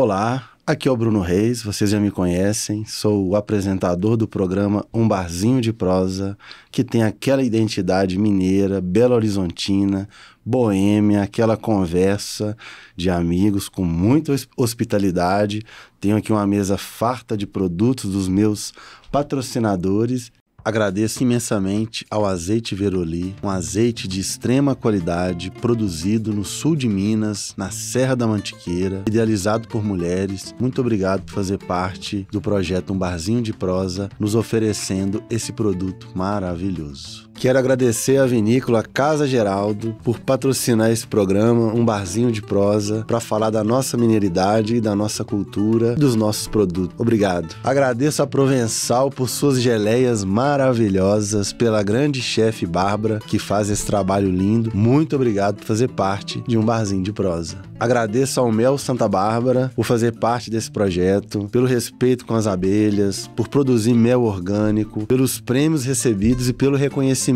Olá, aqui é o Bruno Reis, vocês já me conhecem, sou o apresentador do programa Um Barzinho de Prosa, que tem aquela identidade mineira, belo-horizontina, boêmia, aquela conversa de amigos com muita hospitalidade. Tenho aqui uma mesa farta de produtos dos meus patrocinadores. Agradeço imensamente ao Azeite Veroli, um azeite de extrema qualidade, produzido no sul de Minas, na Serra da Mantiqueira, idealizado por mulheres. Muito obrigado por fazer parte do projeto Um Barzinho de Prosa, nos oferecendo esse produto maravilhoso. Quero agradecer à vinícola Casa Geraldo por patrocinar esse programa, Um Barzinho de Prosa, para falar da nossa mineridade, da nossa cultura, dos nossos produtos. Obrigado. Agradeço a Provençal por suas geleias maravilhosas, pela grande chefe Bárbara, que faz esse trabalho lindo. Muito obrigado por fazer parte de Um Barzinho de Prosa. Agradeço ao Mel Santa Bárbara por fazer parte desse projeto, pelo respeito com as abelhas, por produzir mel orgânico, pelos prêmios recebidos e pelo reconhecimento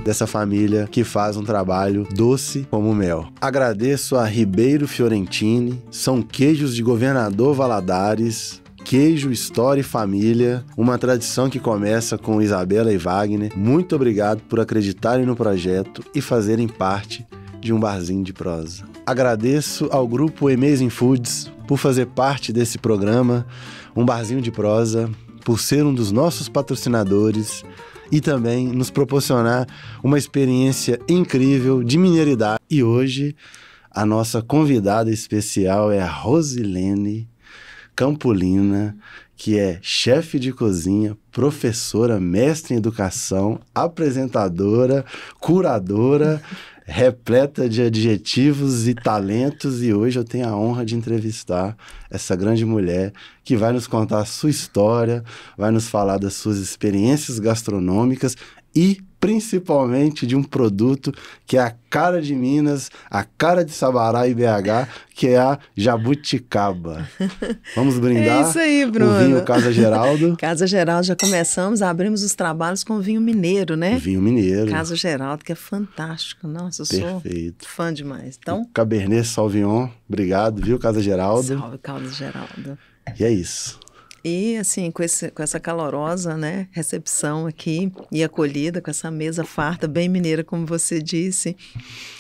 dessa família que faz um trabalho doce como mel. Agradeço a Ribeiro Fiorentini, são queijos de Governador Valadares, queijo, história e família, uma tradição que começa com Isabela e Wagner. Muito obrigado por acreditarem no projeto e fazerem parte de Um Barzinho de Prosa. Agradeço ao grupo Amazing Foods por fazer parte desse programa Um Barzinho de Prosa, por ser um dos nossos patrocinadores e também nos proporcionar uma experiência incrível de mineridade. E hoje a nossa convidada especial é a Rosilene Campolina, que é chefe de cozinha, professora, mestre em educação, apresentadora, curadora, repleta de adjetivos e talentos, e hoje eu tenho a honra de entrevistar essa grande mulher que vai nos contar a sua história, vai nos falar das suas experiências gastronômicas e principalmente de um produto que é a cara de Minas, a cara de Sabará e BH, que é a jabuticaba. Vamos brindar? É isso aí, Bruno. O vinho Casa Geraldo. Casa Geraldo, já começamos, abrimos os trabalhos com vinho mineiro, né? Vinho mineiro. Casa Geraldo, que é fantástico. Nossa, eu sou fã demais. Então, Cabernet Sauvignon, obrigado, viu, Casa Geraldo? Salve, Casa Geraldo. E é isso. E assim, com essa calorosa, né, recepção aqui e acolhida, com essa mesa farta, bem mineira, como você disse,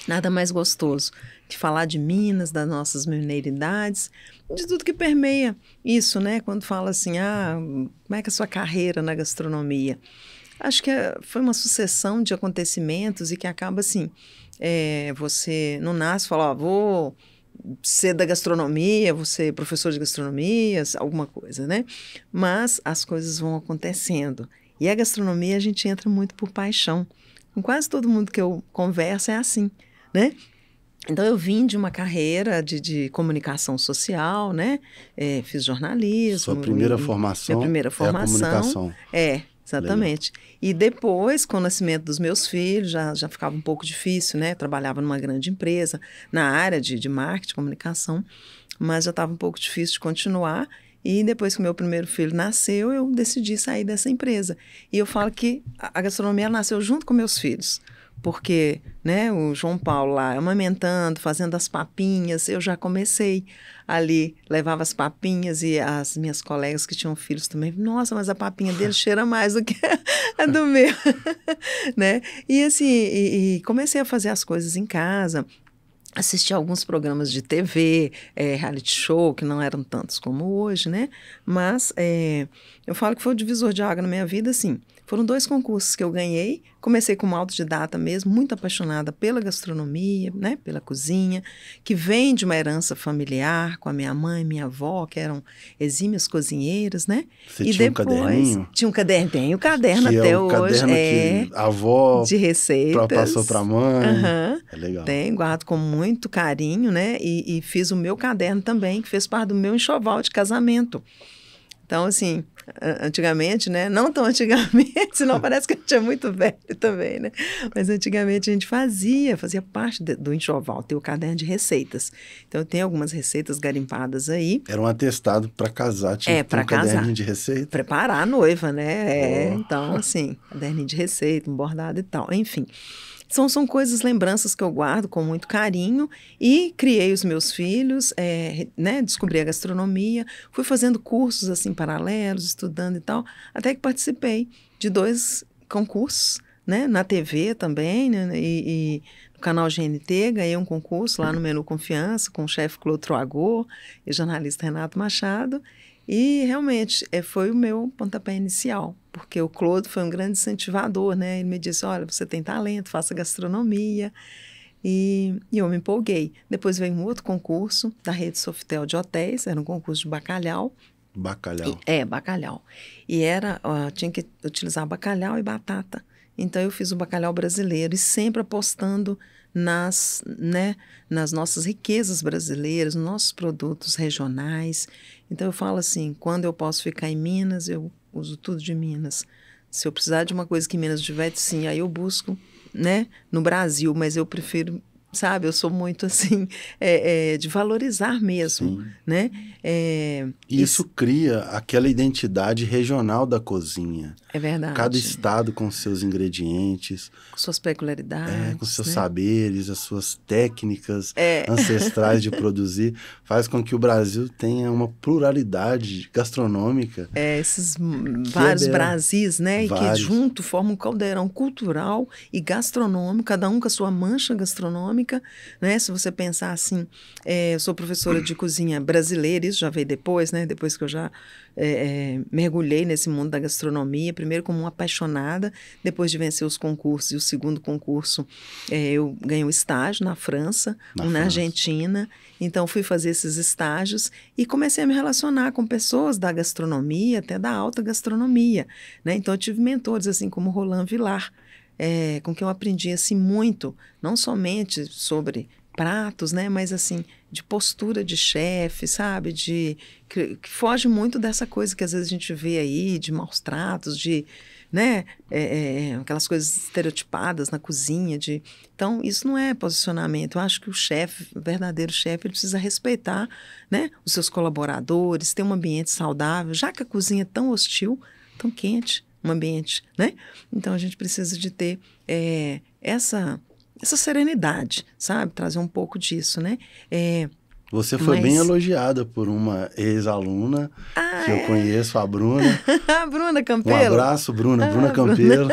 nada mais gostoso que falar de Minas, das nossas mineiridades, de tudo que permeia isso, né? Quando fala assim, como é que é a sua carreira na gastronomia? Acho que foi uma sucessão de acontecimentos e que acaba assim, você não nasce e fala, vou ser da gastronomia, vou ser professor de gastronomia, alguma coisa, né? Mas as coisas vão acontecendo. E a gastronomia a gente entra muito por paixão. Com quase todo mundo que eu converso é assim, né? Então eu vim de uma carreira de comunicação social, né? Fiz jornalismo. Sua primeira formação? Minha primeira formação. É a comunicação. Exatamente. Legal. E depois, com o nascimento dos meus filhos, já ficava um pouco difícil, né? Trabalhava numa grande empresa, na área de marketing, comunicação, mas já estava um pouco difícil de continuar. E depois que o meu primeiro filho nasceu, eu decidi sair dessa empresa. E eu falo que a gastronomia nasceu junto com meus filhos. Porque, né, o João Paulo lá amamentando, fazendo as papinhas, eu já comecei ali, levava as papinhas e as minhas colegas que tinham filhos também, nossa, mas a papinha dele cheira mais do que a do meu, né? E assim, e comecei a fazer as coisas em casa, assisti a alguns programas de TV, reality show, que não eram tantos como hoje, né? Mas eu falo que foi o divisor de água na minha vida, assim. Foram 2 concursos que eu ganhei. Comecei como autodidata mesmo, muito apaixonada pela gastronomia, né? Pela cozinha, que vem de uma herança familiar, com a minha mãe e minha avó, que eram exímias cozinheiras, né? Você e tinha depois, um caderninho? Tinha um caderninho, o caderno que até é o hoje. Caderno que a avó de receitas. Passou para a mãe. Uhum. É legal. Tem, guardo com muito carinho, né? E fiz o meu caderno também, que fez parte do meu enxoval de casamento. Então, assim, antigamente, né? Não tão antigamente, senão parece que a gente é muito velho também, né? Mas antigamente a gente fazia parte do enxoval, ter o caderno de receitas. Então, eu tenho algumas receitas garimpadas aí. Era um atestado para casar, tinha que ter um caderninho de receita. Preparar a noiva, né? Então, assim, caderninho de receita, um bordado e tal, enfim. São coisas, lembranças que eu guardo com muito carinho e criei os meus filhos, né, descobri a gastronomia, fui fazendo cursos assim paralelos, estudando e tal, até que participei de 2 concursos, né, na TV também, né, e no canal GNT, ganhei um concurso lá no Menu Confiança com o chefe Claude Troagot e o jornalista Renato Machado. E realmente foi o meu pontapé inicial, porque o Claude foi um grande incentivador, né? Ele me disse, olha, você tem talento, faça gastronomia. E eu me empolguei. Depois veio um outro concurso da rede Sofitel de hotéis, era um concurso de bacalhau. Bacalhau. Bacalhau. E tinha que utilizar bacalhau e batata. Então, eu fiz o bacalhau brasileiro e sempre apostando nas nossas riquezas brasileiras, nos nossos produtos regionais. Então, eu falo assim, quando eu posso ficar em Minas, eu uso tudo de Minas. Se eu precisar de uma coisa que Minas tiver, sim, aí eu busco, né, no Brasil, mas eu prefiro, sabe, eu sou muito assim, de valorizar mesmo, Sim. né? Isso cria aquela identidade regional da cozinha. É verdade. Cada estado com seus ingredientes. Com suas peculiaridades. Com seus né? saberes, as suas técnicas ancestrais de produzir, faz com que o Brasil tenha uma pluralidade gastronômica. Esses vários Brasis, né? Vários. E que junto formam um caldeirão cultural e gastronômico, cada um com a sua mancha gastronômica, né? Se você pensar assim, eu sou professora de cozinha brasileira, isso já veio depois, né? Depois que eu já mergulhei nesse mundo da gastronomia, primeiro como uma apaixonada, depois de vencer os concursos, e o segundo concurso eu ganhei um estágio na França, na Argentina, então fui fazer esses estágios e comecei a me relacionar com pessoas da gastronomia, até da alta gastronomia, né? Então eu tive mentores assim como Roland Villar, com quem eu aprendi assim muito, não somente sobre pratos, né, mas assim, de postura de chefe, sabe, que foge muito dessa coisa que às vezes a gente vê aí, de maus tratos, de, né, aquelas coisas estereotipadas na cozinha, então isso não é posicionamento. Eu acho que o verdadeiro chefe, ele precisa respeitar, né, os seus colaboradores, ter um ambiente saudável, já que a cozinha é tão hostil, tão quente, um ambiente, né, então a gente precisa de ter essa serenidade, sabe? Trazer um pouco disso, né? Você foi bem elogiada por uma ex-aluna que eu conheço, a Bruna. A Bruna Campelo. Um abraço, Bruna. Bruna Campelo.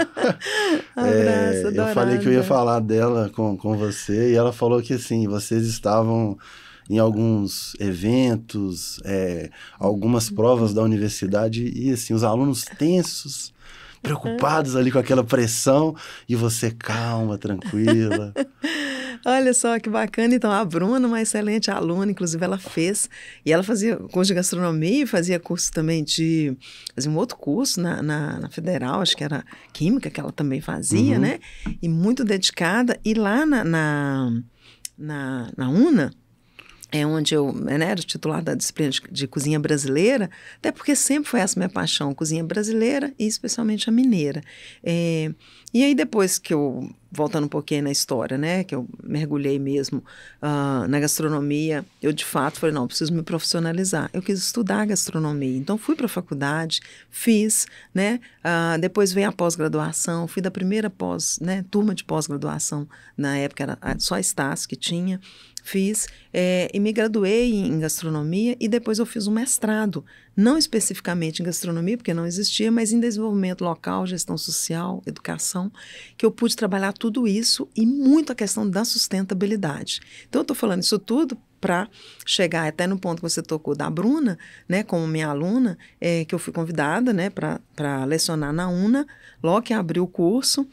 Abraço, eu falei que eu ia falar dela com você e ela falou que, assim, vocês estavam em alguns eventos, algumas provas da universidade e, assim, os alunos tensos, preocupados ali com aquela pressão, e você calma, tranquila. Olha só que bacana. Então, a Bruna, uma excelente aluna, inclusive ela fazia curso de gastronomia e fazia curso também fazia um outro curso na Federal, acho que era Química, que ela também fazia, né? E muito dedicada. E lá na UNA, onde eu era titular da disciplina de cozinha brasileira, até porque sempre foi essa minha paixão, cozinha brasileira e especialmente a mineira. E aí depois que eu, voltando um pouquinho na história, né, que eu mergulhei mesmo na gastronomia, eu de fato falei, não, preciso me profissionalizar. Eu quis estudar gastronomia, então fui para a faculdade, fiz, né, depois veio a pós-graduação, fui da primeira turma de pós-graduação, na época era só a Estácio que tinha, fiz e me graduei em gastronomia e depois eu fiz um mestrado, não especificamente em gastronomia, porque não existia, mas em desenvolvimento local, gestão social, educação, que eu pude trabalhar tudo isso e muito a questão da sustentabilidade. Então, eu estou falando isso tudo para chegar até no ponto que você tocou da Bruna, né, como minha aluna, que eu fui convidada, né, para lecionar na UNA, logo que abriu o curso.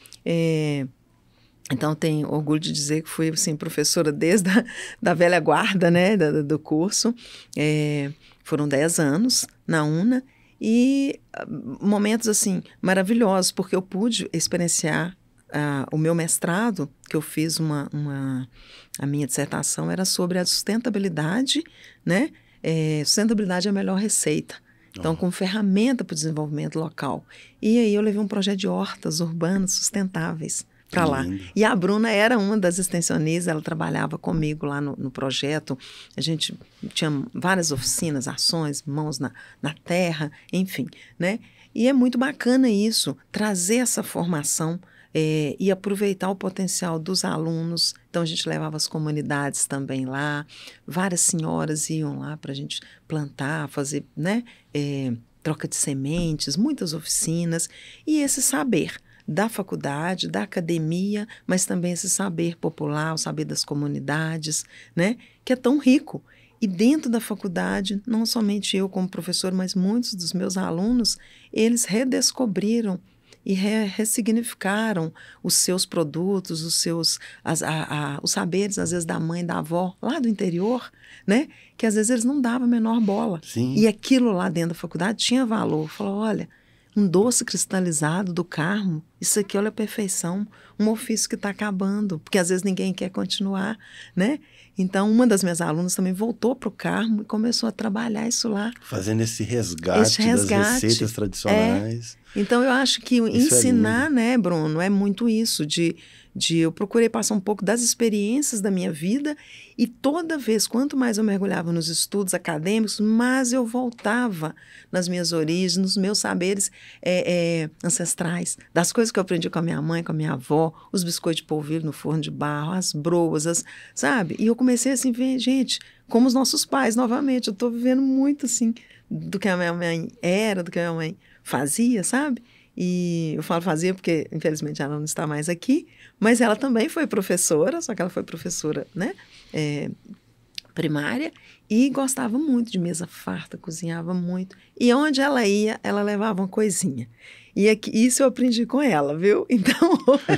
Então, tenho orgulho de dizer que fui assim, professora desde da velha guarda, né, do curso. Foram 10 anos na UNA e momentos assim maravilhosos, porque eu pude experienciar o meu mestrado, que eu fiz a minha dissertação era sobre a sustentabilidade, né? Sustentabilidade é a melhor receita. Então, como ferramenta para o desenvolvimento local. E aí eu levei um projeto de hortas urbanas sustentáveis para lá. E a Bruna era uma das extensionistas, ela trabalhava comigo lá no projeto. A gente tinha várias oficinas, ações, mãos na terra, enfim, né? E é muito bacana isso, trazer essa formação e aproveitar o potencial dos alunos. Então, a gente levava as comunidades também lá, várias senhoras iam lá para a gente plantar, fazer, né, troca de sementes, muitas oficinas, e esse saber da faculdade, da academia, mas também esse saber popular, o saber das comunidades, né, que é tão rico. E dentro da faculdade, não somente eu como professor, mas muitos dos meus alunos, eles redescobriram e ressignificaram os seus produtos, os saberes, às vezes, da mãe, da avó, lá do interior, né? Que às vezes eles não davam a menor bola. Sim. E aquilo lá dentro da faculdade tinha valor. Falou, olha, um doce cristalizado do Carmo, isso aqui, olha a perfeição, um ofício que está acabando, porque às vezes ninguém quer continuar, né? Então, uma das minhas alunas também voltou para o Carmo e começou a trabalhar isso lá. Fazendo esse resgate das receitas tradicionais. Então, eu acho que ensinar, né, Bruno, é muito isso, eu procurei passar um pouco das experiências da minha vida e toda vez, quanto mais eu mergulhava nos estudos acadêmicos, mais eu voltava nas minhas origens, nos meus saberes ancestrais, das coisas que eu aprendi com a minha mãe, com a minha avó, os biscoitos de polvilho no forno de barro, as broas, sabe? E eu comecei assim, ver, gente, como os nossos pais, novamente, eu estou vivendo muito assim, do que a minha mãe era, do que a minha mãe fazia, sabe? E eu falo fazia porque, infelizmente, ela não está mais aqui, mas ela também foi professora, só que ela foi professora, né, primária, e gostava muito de mesa farta, cozinhava muito. E onde ela ia, ela levava uma coisinha. E isso eu aprendi com ela, viu? Então,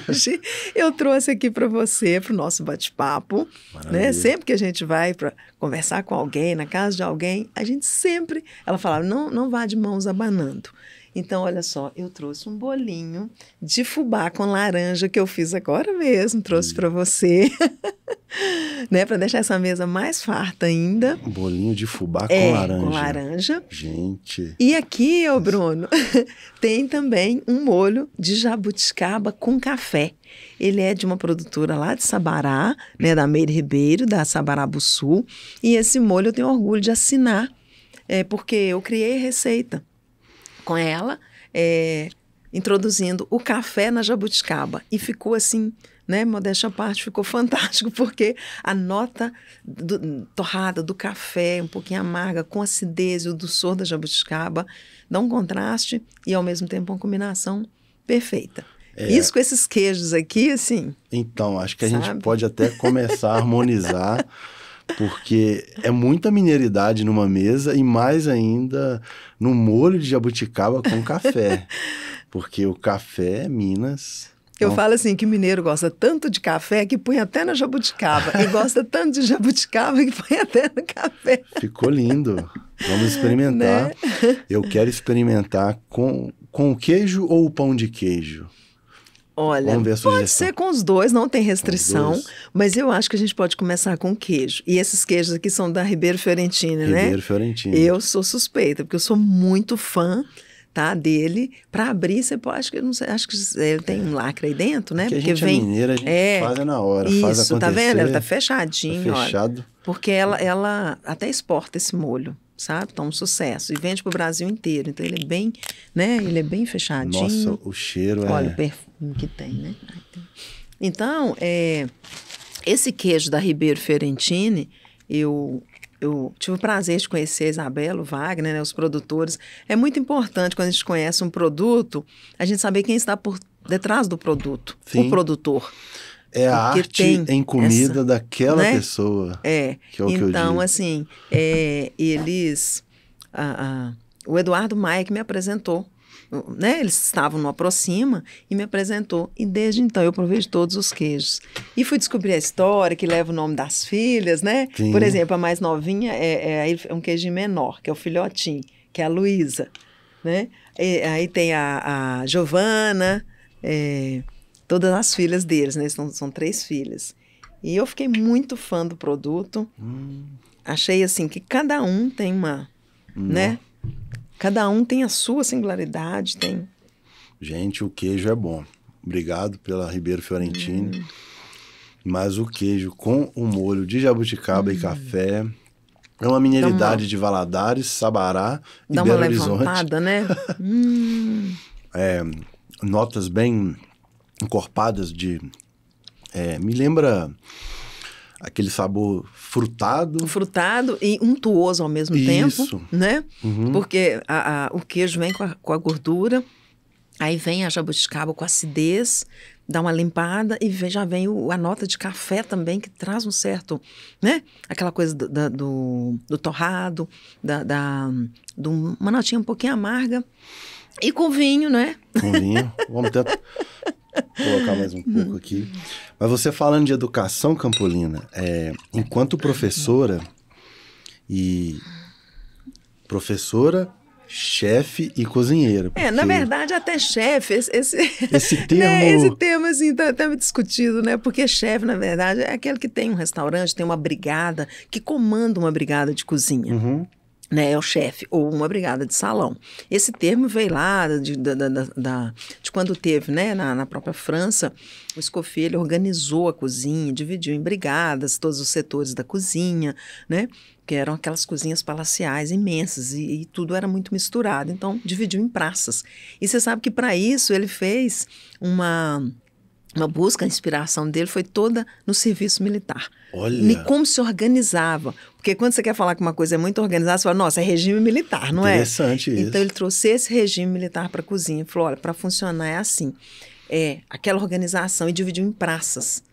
hoje eu trouxe aqui para você, para o nosso bate-papo, né? Sempre que a gente vai para conversar com alguém, na casa de alguém, a gente sempre... Ela falava, não vá de mãos abanando. Então, olha só, eu trouxe um bolinho de fubá com laranja que eu fiz agora mesmo, trouxe para você, né, para deixar essa mesa mais farta ainda. Um bolinho de fubá com laranja. Com laranja. Gente. E aqui, ô Bruno, tem também um molho de jabuticaba com café. Ele é de uma produtora lá de Sabará, né, da Meire Ribeiro, da Sabará Bussu. E esse molho eu tenho orgulho de assinar, porque eu criei receita com ela, introduzindo o café na jabuticaba. E ficou assim, né, modéstia à parte, ficou fantástico, porque a nota torrada do café, um pouquinho amarga, com acidez e o doçor da jabuticaba, dá um contraste e, ao mesmo tempo, uma combinação perfeita. Isso com esses queijos aqui, assim... Então, acho que a gente pode até começar a harmonizar, porque é muita mineridade numa mesa e mais ainda no molho de jabuticaba com café. Porque o café é Minas. Eu falo assim que mineiro gosta tanto de café que põe até na jabuticaba. E gosta tanto de jabuticaba que põe até no café. Ficou lindo. Vamos experimentar. Né? Eu quero experimentar com o queijo ou o pão de queijo? Olha, pode ser com os dois, não tem restrição, mas eu acho que a gente pode começar com queijo. E esses queijos aqui são da Ribeiro Fiorentini, né? Ribeiro Fiorentini. Eu sou suspeita, porque eu sou muito fã, tá, dele. Para abrir, você pode, acho que ele tem um lacre aí dentro, né? Porque a gente é mineira, a gente faz na hora, faz acontecer. Isso, tá vendo? Ele tá fechadinho, tá fechado. Olha, porque ela até exporta esse molho, sabe? Então, um sucesso. E vende pro Brasil inteiro. Então, ele é bem, né? Ele é bem fechadinho. Nossa, o cheiro Olha o perfume que tem, né? Então, esse queijo da Ribeiro Fiorentini, eu tive o prazer de conhecer a Isabela, o Wagner, né, os produtores. É muito importante, quando a gente conhece um produto, a gente saber quem está por detrás do produto. Sim. O produtor. É a arte em comida daquela pessoa. Que é o que eu digo. Então, assim, eles... o Eduardo Maia que me apresentou, né? Eles estavam no Aproxima e me apresentou. E desde então eu provei de todos os queijos. E fui descobrir a história, que leva o nome das filhas, né? Sim. Por exemplo, a mais novinha é um queijinho menor, que é o filhotinho, que é a Luísa, né? Aí tem a Giovana... todas as filhas deles, né? São 3 filhas. E eu fiquei muito fã do produto. Achei, assim, que cada um tem uma, né? Cada um tem a sua singularidade, tem... Gente, o queijo é bom. Obrigado pela Ribeiro Fiorentini. Mas o queijo com o molho de jabuticaba e café é uma mineridade de Valadares, Sabará e Belo Horizonte. Dá uma levantada, né? Notas bem encorpadas de... me lembra aquele sabor frutado. Frutado e untuoso ao mesmo tempo, né? Porque o queijo vem com a gordura, aí vem a jabuticaba com acidez, dá uma limpada e já vem a nota de café também, que traz um certo, né? Aquela coisa do torrado, uma notinha um pouquinho amarga. E com vinho, né? Com vinho. Vamos tentar colocar mais um pouco aqui. Mas você falando de educação, Campolina, enquanto professora, chefe e cozinheira. Porque... na verdade, até chefe, esse termo... né, esse termo, assim, tá discutido, né? Porque chefe, na verdade, é aquele que tem um restaurante, tem uma brigada, que comanda uma brigada de cozinha. Né, é o chefe, ou uma brigada de salão. Esse termo veio lá de quando teve, né, na própria França, o Escoffier, ele organizou a cozinha, dividiu em brigadas todos os setores da cozinha, né, que eram aquelas cozinhas palaciais imensas e tudo era muito misturado, então dividiu em praças. E você sabe que para isso ele fez uma busca, a inspiração dele foi toda no serviço militar. Olha. E como se organizava. Porque quando você quer falar que uma coisa é muito organizada, você fala, nossa, é regime militar, não é? Interessante isso. Então ele trouxe esse regime militar para a cozinha e falou, olha, para funcionar é assim. Aquela organização e dividiu em praças.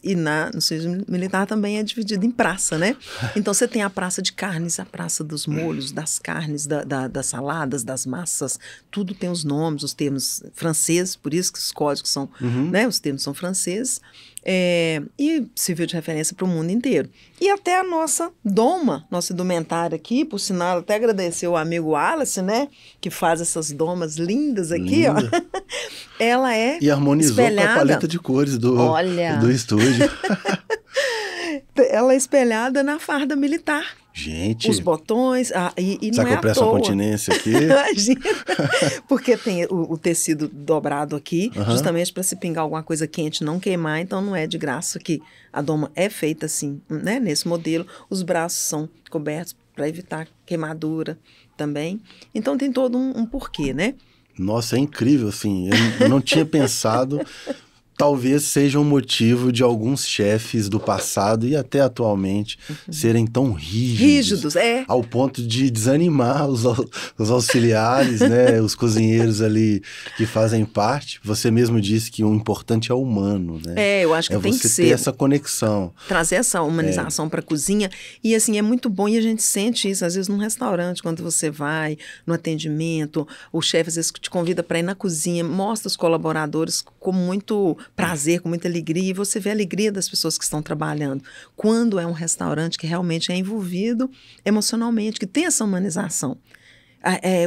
E no serviço militar também é dividido em praça, né? Então você tem a praça de carnes, a praça dos molhos, das carnes, das saladas, das massas, tudo tem os nomes, os termos franceses, por isso que os códigos são, né? Os termos são franceses, e serviu de referência para o mundo inteiro. E até a nossa doma, nossa indumentária aqui, por sinal, até agradecer o amigo Wallace, né? Que faz essas domas lindas aqui, ó. Ela é e harmonizou espelhada. Com a paleta de cores do estúdio. Ela é espelhada na farda militar. Gente. Os botões. E será não que eu presto uma continência aqui? Imagina. Porque tem o tecido dobrado aqui, justamente para se pingar alguma coisa quente não queimar. Então não é de graça que a doma é feita assim, né? Nesse modelo. Os braços são cobertos para evitar queimadura também. Então tem todo um porquê, né? Nossa, é incrível, assim. Eu não tinha pensado. Talvez seja um motivo de alguns chefes do passado e até atualmente serem tão rígidos, ao ponto de desanimar os auxiliares, né, os cozinheiros ali que fazem parte. Você mesmo disse que o importante é o humano, né? Eu acho que tem que ser. Você ter essa conexão. Trazer essa humanização para a cozinha. E assim, é muito bom e a gente sente isso, às vezes, num restaurante, quando você vai, no atendimento, o chefe às vezes te convida para ir na cozinha, mostra os colaboradores com muito prazer, com muita alegria, e você vê a alegria das pessoas que estão trabalhando. Quando é um restaurante que realmente é envolvido emocionalmente, que tem essa humanização.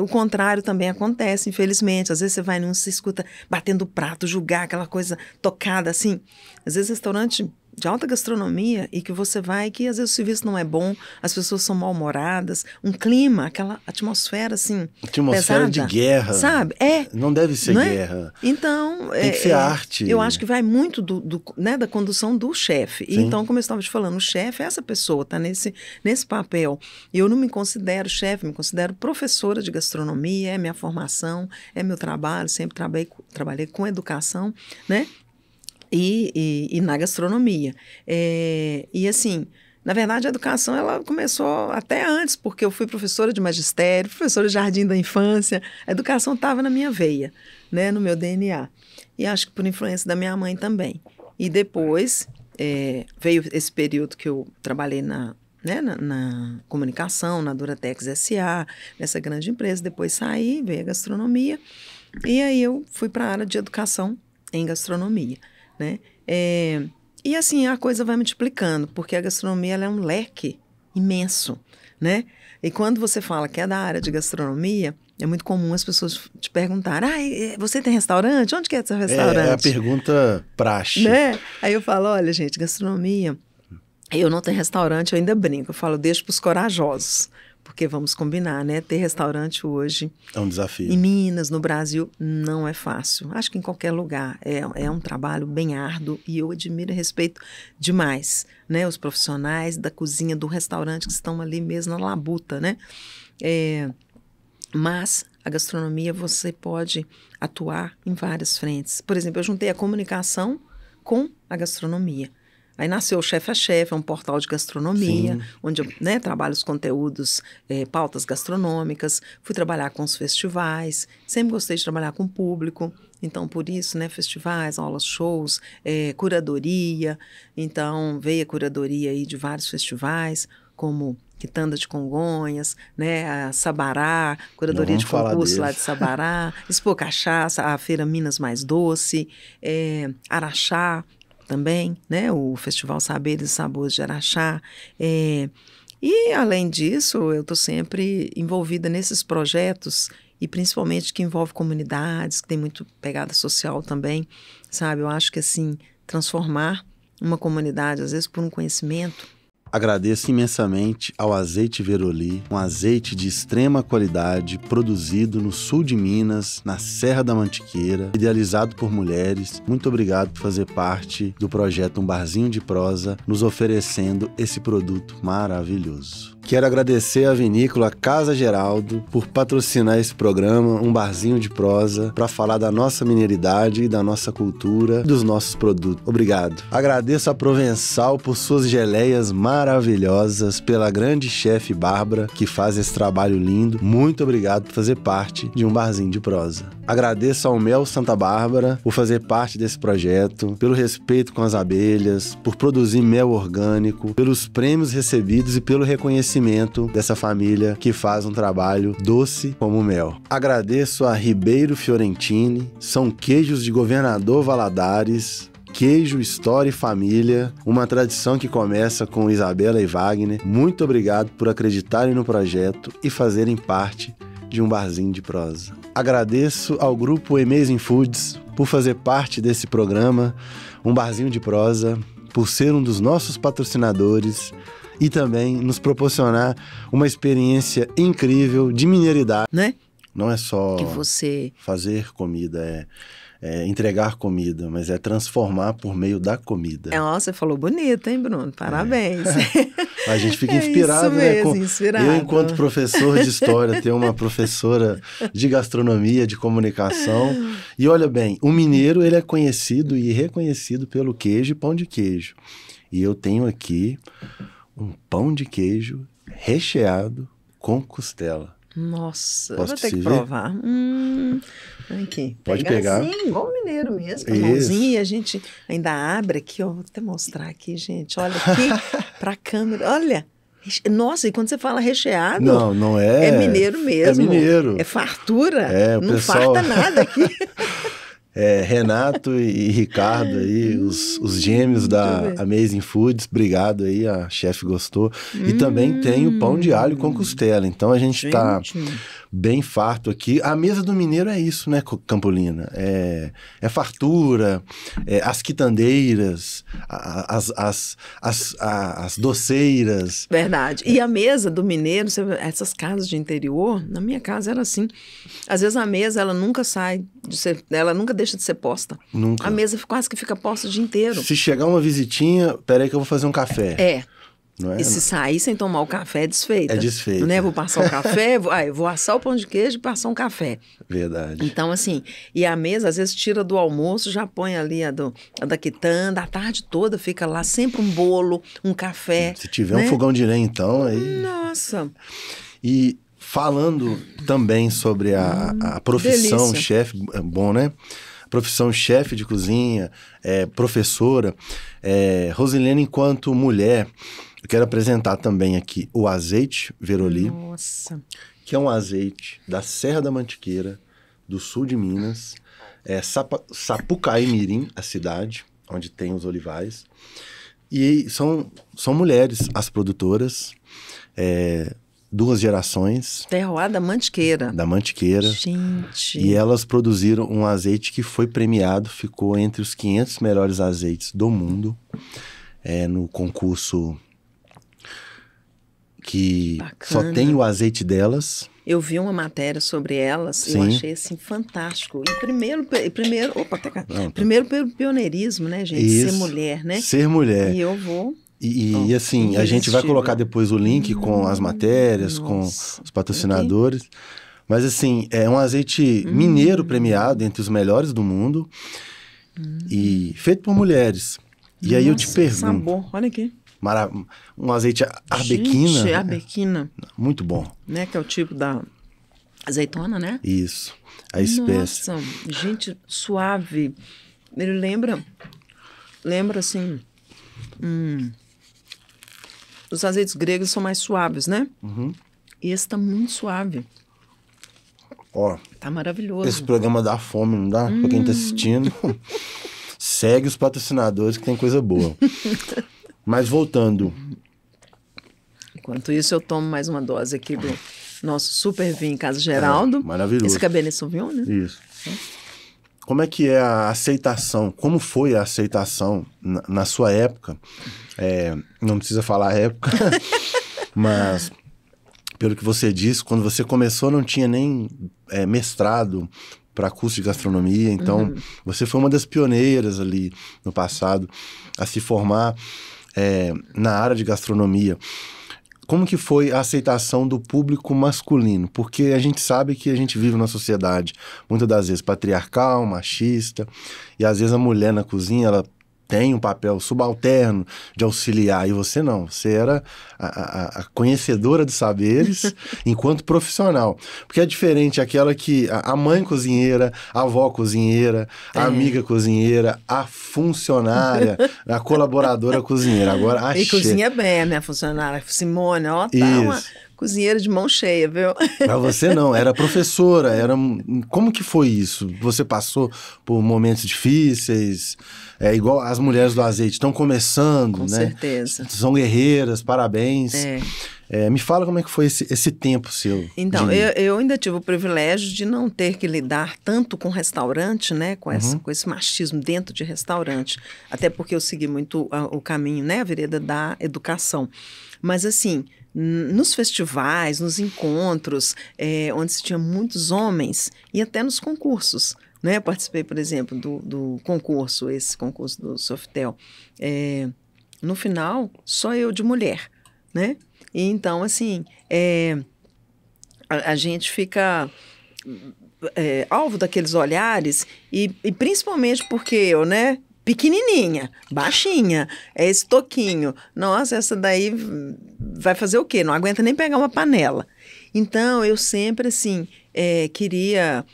O contrário também acontece, infelizmente. Às vezes você vai num, você escuta batendo o prato, julgar, aquela coisa tocada assim. Às vezes restaurante de alta gastronomia e que você vai que às vezes o serviço não é bom, as pessoas são mal-humoradas, um clima, aquela atmosfera assim, atmosfera pesada, de guerra. Sabe? Não deve ser guerra. Então, tem que ser arte. Eu acho que vai muito né, da condução do chefe. Então, como eu estava te falando, o chefe é essa pessoa, tá nesse papel. E eu não me considero chefe, me considero professora de gastronomia, é minha formação, é meu trabalho, sempre trabalhei com educação, né? E na gastronomia. E assim, na verdade a educação ela começou até antes, porque eu fui professora de magistério, professora de jardim da infância, a educação estava na minha veia, né, no meu DNA. E acho que por influência da minha mãe também. E depois veio esse período que eu trabalhei na comunicação, na Duratex S.A., nessa grande empresa, depois saí, veio a gastronomia, e aí eu fui para a área de educação em gastronomia. Né? E assim a coisa vai multiplicando, porque a gastronomia ela é um leque imenso, né? E quando você fala que é da área de gastronomia, é muito comum as pessoas te perguntarem, você tem restaurante? Onde que é seu restaurante? É a pergunta praxe. Né? Aí eu falo, olha gente, gastronomia, eu não tenho restaurante, eu ainda brinco, eu falo, deixo para os corajosos, Porque vamos combinar, né? Ter restaurante hoje É um desafio. em Minas, no Brasil, não é fácil. Acho que em qualquer lugar é um trabalho bem árduo e eu admiro e respeito demais, né? Os profissionais da cozinha, do restaurante que estão ali mesmo na labuta, né? Mas a gastronomia você pode atuar em várias frentes. Por exemplo, eu juntei a comunicação com a gastronomia. Aí nasceu o Chef a Chef, é um portal de gastronomia, Sim. onde eu, né, trabalho os conteúdos, pautas gastronômicas, fui trabalhar com os festivais, sempre gostei de trabalhar com o público, então por isso, né, festivais, aulas, shows, curadoria, então veio a curadoria aí de vários festivais, como Quitanda de Congonhas, né, a Sabará, curadoria de concurso lá de Sabará, Expo Cachaça, a Feira Minas Mais Doce, Araxá, também, né, o Festival Saberes e Sabores de Araxá. E, além disso, eu estou sempre envolvida nesses projetos, e principalmente que envolve comunidades, que tem muito pegada social também, sabe? Eu acho que, assim, transformar uma comunidade, às vezes por um conhecimento. Agradeço imensamente ao Azeite Veroli, um azeite de extrema qualidade, produzido no sul de Minas, na Serra da Mantiqueira, idealizado por mulheres. Muito obrigado por fazer parte do projeto Um Barzinho de Prosa, nos oferecendo esse produto maravilhoso. Quero agradecer à vinícola Casa Geraldo por patrocinar esse programa, Um Barzinho de Prosa, para falar da nossa mineridade, da nossa cultura, dos nossos produtos. Obrigado. Agradeço a Provençal por suas geleias maravilhosas, pela grande chefe Bárbara, que faz esse trabalho lindo. Muito obrigado por fazer parte de Um Barzinho de Prosa. Agradeço ao Mel Santa Bárbara por fazer parte desse projeto, pelo respeito com as abelhas, por produzir mel orgânico, pelos prêmios recebidos e pelo reconhecimento dessa família que faz um trabalho doce como mel. Agradeço a Ribeiro Fiorentini, são queijos de Governador Valadares, queijo, história e família, uma tradição que começa com Isabela e Wagner. Muito obrigado por acreditarem no projeto e fazerem parte de Um Barzinho de Prosa. Agradeço ao grupo Amazing Foods por fazer parte desse programa, Um Barzinho de Prosa, por ser um dos nossos patrocinadores e também nos proporcionar uma experiência incrível de mineridade. Né? Não é só que você fazer comida, é entregar comida, mas é transformar por meio da comida. Nossa, você falou bonito, hein, Bruno? Parabéns. A gente fica inspirado, isso mesmo, né? inspirado. Eu, enquanto professor de história, tenho uma professora de gastronomia, de comunicação. E olha bem, o mineiro ele é conhecido e reconhecido pelo queijo e pão de queijo. E eu tenho aqui um pão de queijo recheado com costela. Nossa, Posso eu vou ter que ver? provar. Aqui. Pode pegar. Sim, igual o mineiro mesmo. Com a Isso. mãozinha, e a gente ainda abre aqui, ó. Vou até mostrar aqui, gente. Olha aqui pra câmera. Olha. Nossa, e quando você fala recheado... Não é... É mineiro mesmo. É mineiro. É fartura. O não pessoal... farta nada aqui. Renato e Ricardo aí, os gêmeos da Amazing Foods, obrigado aí, a chefe gostou. E também tem o pão de alho com costela, então a gente tá bem farto aqui. A mesa do mineiro é isso, né, Campolina? É fartura, as quitandeiras, as doceiras. Verdade. E a mesa do mineiro, essas casas de interior, na minha casa era assim. Às vezes a mesa, ela nunca sai de ser, ela nunca deixa de ser posta. Nunca. A mesa quase que fica posta o dia inteiro. Se chegar uma visitinha, peraí que eu vou fazer um café. Não é? E se sair sem tomar o café, é desfeita. É desfeita. Né? Vou passar o café, eu vou assar o pão de queijo e passar um café. Verdade. Então, assim, e a mesa, às vezes, tira do almoço, já põe ali a da quitanda, a tarde toda fica lá, sempre um bolo, um café. Se tiver um fogão de lenha, então, aí... Nossa! E falando também sobre a profissão chefe, bom, né? Profissão chefe de cozinha, professora, Rosilene, enquanto mulher, eu quero apresentar também aqui o Azeite Veroli. Nossa! Que é um azeite da Serra da Mantiqueira, do sul de Minas, Sapucaí Mirim, a cidade, onde tem os olivais. E são mulheres as produtoras, 2 gerações. Terroir da Mantiqueira. Da Mantiqueira. Gente! E elas produziram um azeite que foi premiado, ficou entre os 500 melhores azeites do mundo, no concurso que Bacana. só tem o azeite delas. Eu vi uma matéria sobre elas, Sim. eu achei assim fantástico. E primeiro pelo pioneirismo, né, gente? Isso. Ser mulher, né? Ser mulher. E eu vou. E assim, a gente vai colocar depois o link com as matérias, com Nossa. os patrocinadores. Mas assim, é um azeite mineiro premiado entre os melhores do mundo e feito por mulheres. E aí eu te Nossa, pergunto, sabor, olha aqui. um azeite arbequina, Gente, arbequina, muito bom. né? Que é o tipo da azeitona, né? Isso, a espécie. Nossa, gente, suave. Ele lembra assim, os azeites gregos são mais suaves, né? Uhum. E esse tá muito suave. Ó, Tá maravilhoso. esse programa dá fome, não dá? Pra quem tá assistindo, segue os patrocinadores que tem coisa boa. Mas voltando, Enquanto isso, eu tomo mais uma dose aqui do nosso super vinho Casa Geraldo. maravilhoso. Esse Cabernet Sauvignon, né? Isso. Como é que é a aceitação? Como foi a aceitação na sua época? Não precisa falar a época, mas pelo que você disse, quando você começou não tinha nem mestrado para curso de gastronomia, então você foi uma das pioneiras ali no passado a se formar na área de gastronomia. Como que foi a aceitação do público masculino? Porque a gente sabe que a gente vive numa sociedade, muitas das vezes, patriarcal, machista, e às vezes a mulher na cozinha, ela tem um papel subalterno de auxiliar, e você não. Você era a conhecedora dos saberes enquanto profissional. Porque é diferente aquela que a mãe cozinheira, a avó cozinheira, a amiga cozinheira, a funcionária, a colaboradora cozinheira. Agora a E chefe. cozinha bem, a minha funcionária Simone, ó, tá uma Isso. cozinheira de mão cheia, viu? Mas você não, era professora, Como que foi isso? Você passou por momentos difíceis? Igual as mulheres do azeite, estão começando, Com né? certeza. São guerreiras, parabéns. É. Me fala como é que foi esse tempo seu. Então, eu ainda tive o privilégio de não ter que lidar tanto com restaurante, né? Com esse machismo dentro de restaurante. Até porque eu segui muito o caminho, né? A vereda da educação. Mas, assim, nos festivais, nos encontros, onde se tinha muitos homens, e até nos concursos, né? Eu participei, por exemplo, do concurso, esse concurso do Sofitel. No final, só eu de mulher, né? E então, assim, a gente fica alvo daqueles olhares, e principalmente porque eu, né? Pequenininha, baixinha, esse toquinho. Nossa, essa daí vai fazer o quê? Não aguenta nem pegar uma panela. Então, eu sempre, assim, queria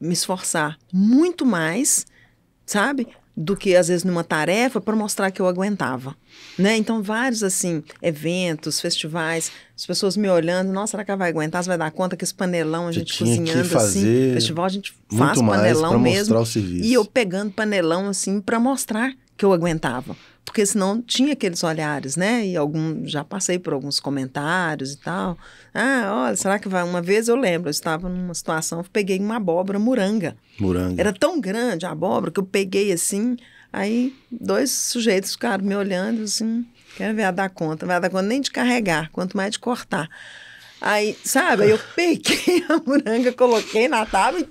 me esforçar muito mais, sabe? Do que, às vezes, numa tarefa para mostrar que eu aguentava, né? Então, vários, assim, eventos, festivais, as pessoas me olhando, nossa, será que ela vai aguentar? Você vai dar conta que esse panelão, a gente cozinhando assim, festival a gente faz panelão mesmo, o serviço. E eu pegando panelão, assim, para mostrar que eu aguentava. Porque senão tinha aqueles olhares, né? E já passei por alguns comentários e tal. Olha, será que vai? Uma vez eu lembro, eu estava numa situação, eu peguei uma abóbora moranga. Era tão grande a abóbora que eu peguei assim, aí 2 sujeitos ficaram me olhando assim, quero ver a dar conta. Não vai dar conta nem de carregar, quanto mais de cortar. Aí, sabe, aí eu peguei a moranga, coloquei na tábua e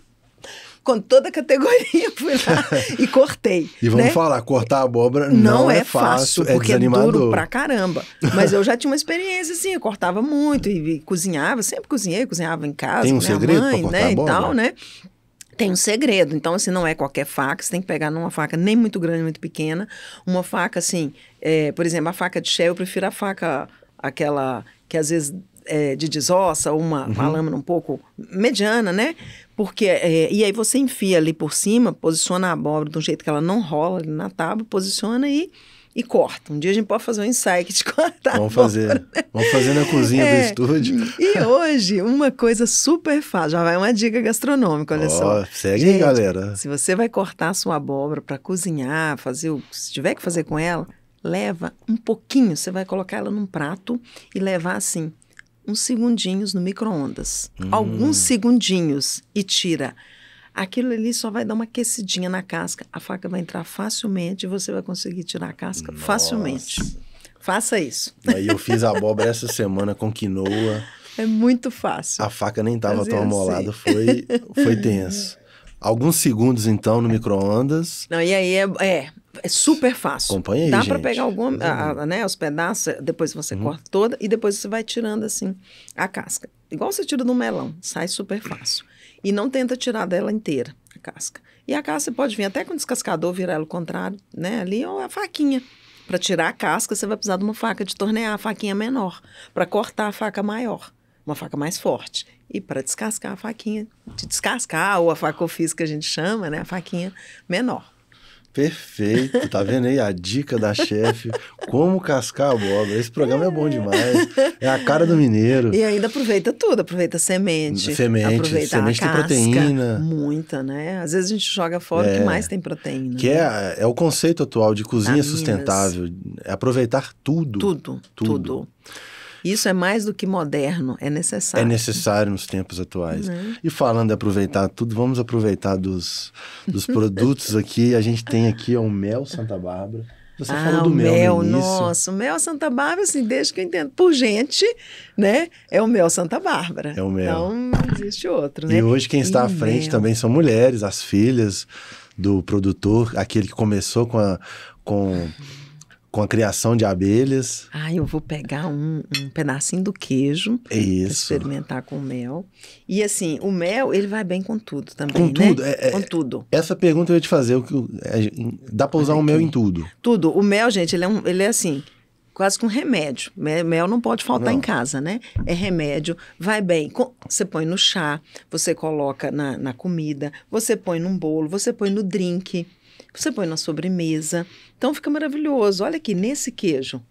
com toda a categoria, fui lá e cortei. E vamos falar, cortar a abóbora não é fácil, porque é duro pra caramba. Mas eu já tinha uma experiência, assim, eu cortava muito e cozinhava, sempre cozinhava em casa, tem um com minha segredo mãe, pra cortar né, a abóbora? E tal, né? Tem um segredo, então, assim, não é qualquer faca, você tem que pegar numa faca nem muito grande, nem muito pequena, uma faca, assim, por exemplo, a faca de chefe, eu prefiro a faca, aquela que às vezes de desossa, uma lâmina um pouco mediana, né? Porque, e aí você enfia ali por cima, posiciona a abóbora de um jeito que ela não rola ali na tábua, posiciona e corta. Um dia a gente pode fazer um ensaio de cortar. Vamos fazer na cozinha do estúdio. E hoje, uma coisa super fácil, já vai uma dica gastronômica, olha só. Segue gente, aí, galera. Se você vai cortar a sua abóbora para cozinhar, se tiver que fazer com ela, leva um pouquinho, você vai colocar ela num prato e levar assim, uns segundinhos no micro-ondas. Alguns segundinhos e tira. Aquilo ali só vai dar uma aquecidinha na casca. A faca vai entrar facilmente e você vai conseguir tirar a casca facilmente. Faça isso. Aí eu fiz abóbora essa semana com quinoa. É muito fácil. A faca nem tava Fazer tão amolada, foi tenso. Alguns segundos, então, no micro-ondas. Não, e aí é super fácil. Acompanha aí, Dá gente. para pegar né, os pedaços, depois você corta toda e depois você vai tirando assim a casca. Igual você tira do melão, sai super fácil. E não tenta tirar dela inteira a casca. E a casca você pode vir até com o descascador, virar ela ao contrário, né? Ali ou a faquinha. Para tirar a casca, você vai precisar de uma faca de tornear, a faquinha menor. Para cortar, a faca maior, uma faca mais forte. E para descascar a faquinha, de descascar, ou a faca ofício que a gente chama, né? A faquinha menor. Perfeito, tá vendo aí a dica da chefe, como cascar a abóbora. Esse programa é bom demais, é a cara do mineiro. E ainda aproveita tudo, aproveita semente, aproveita semente a casca, tem proteína. Muita, né? Às vezes a gente joga fora o que mais tem proteína. Que né? é o conceito atual de cozinha Vitaminas. sustentável, é aproveitar tudo. Tudo. Isso é mais do que moderno, é necessário. É necessário nos tempos atuais. E falando de aproveitar tudo, vamos aproveitar dos produtos aqui. A gente tem aqui o mel Santa Bárbara. Você falou do mel no início. Nossa, o mel Santa Bárbara, assim, desde que eu entendo por gente, né? É o mel Santa Bárbara. É o mel. Então, não existe outro, né? E hoje quem está à frente também são mulheres, as filhas do produtor, aquele que começou com a criação de abelhas. Eu vou pegar um pedacinho do queijo para experimentar com o mel. E assim, o mel, ele vai bem com tudo também, com tudo, né? Com tudo. Essa pergunta eu ia te fazer, dá para usar o mel em tudo? Tudo. O mel, gente, ele é assim, quase que um remédio. Mel não pode faltar em casa, né? É remédio, vai bem. Você põe no chá, você coloca na comida, você põe num bolo, você põe no drink, você põe na sobremesa. Então fica maravilhoso. Olha aqui, nesse queijo.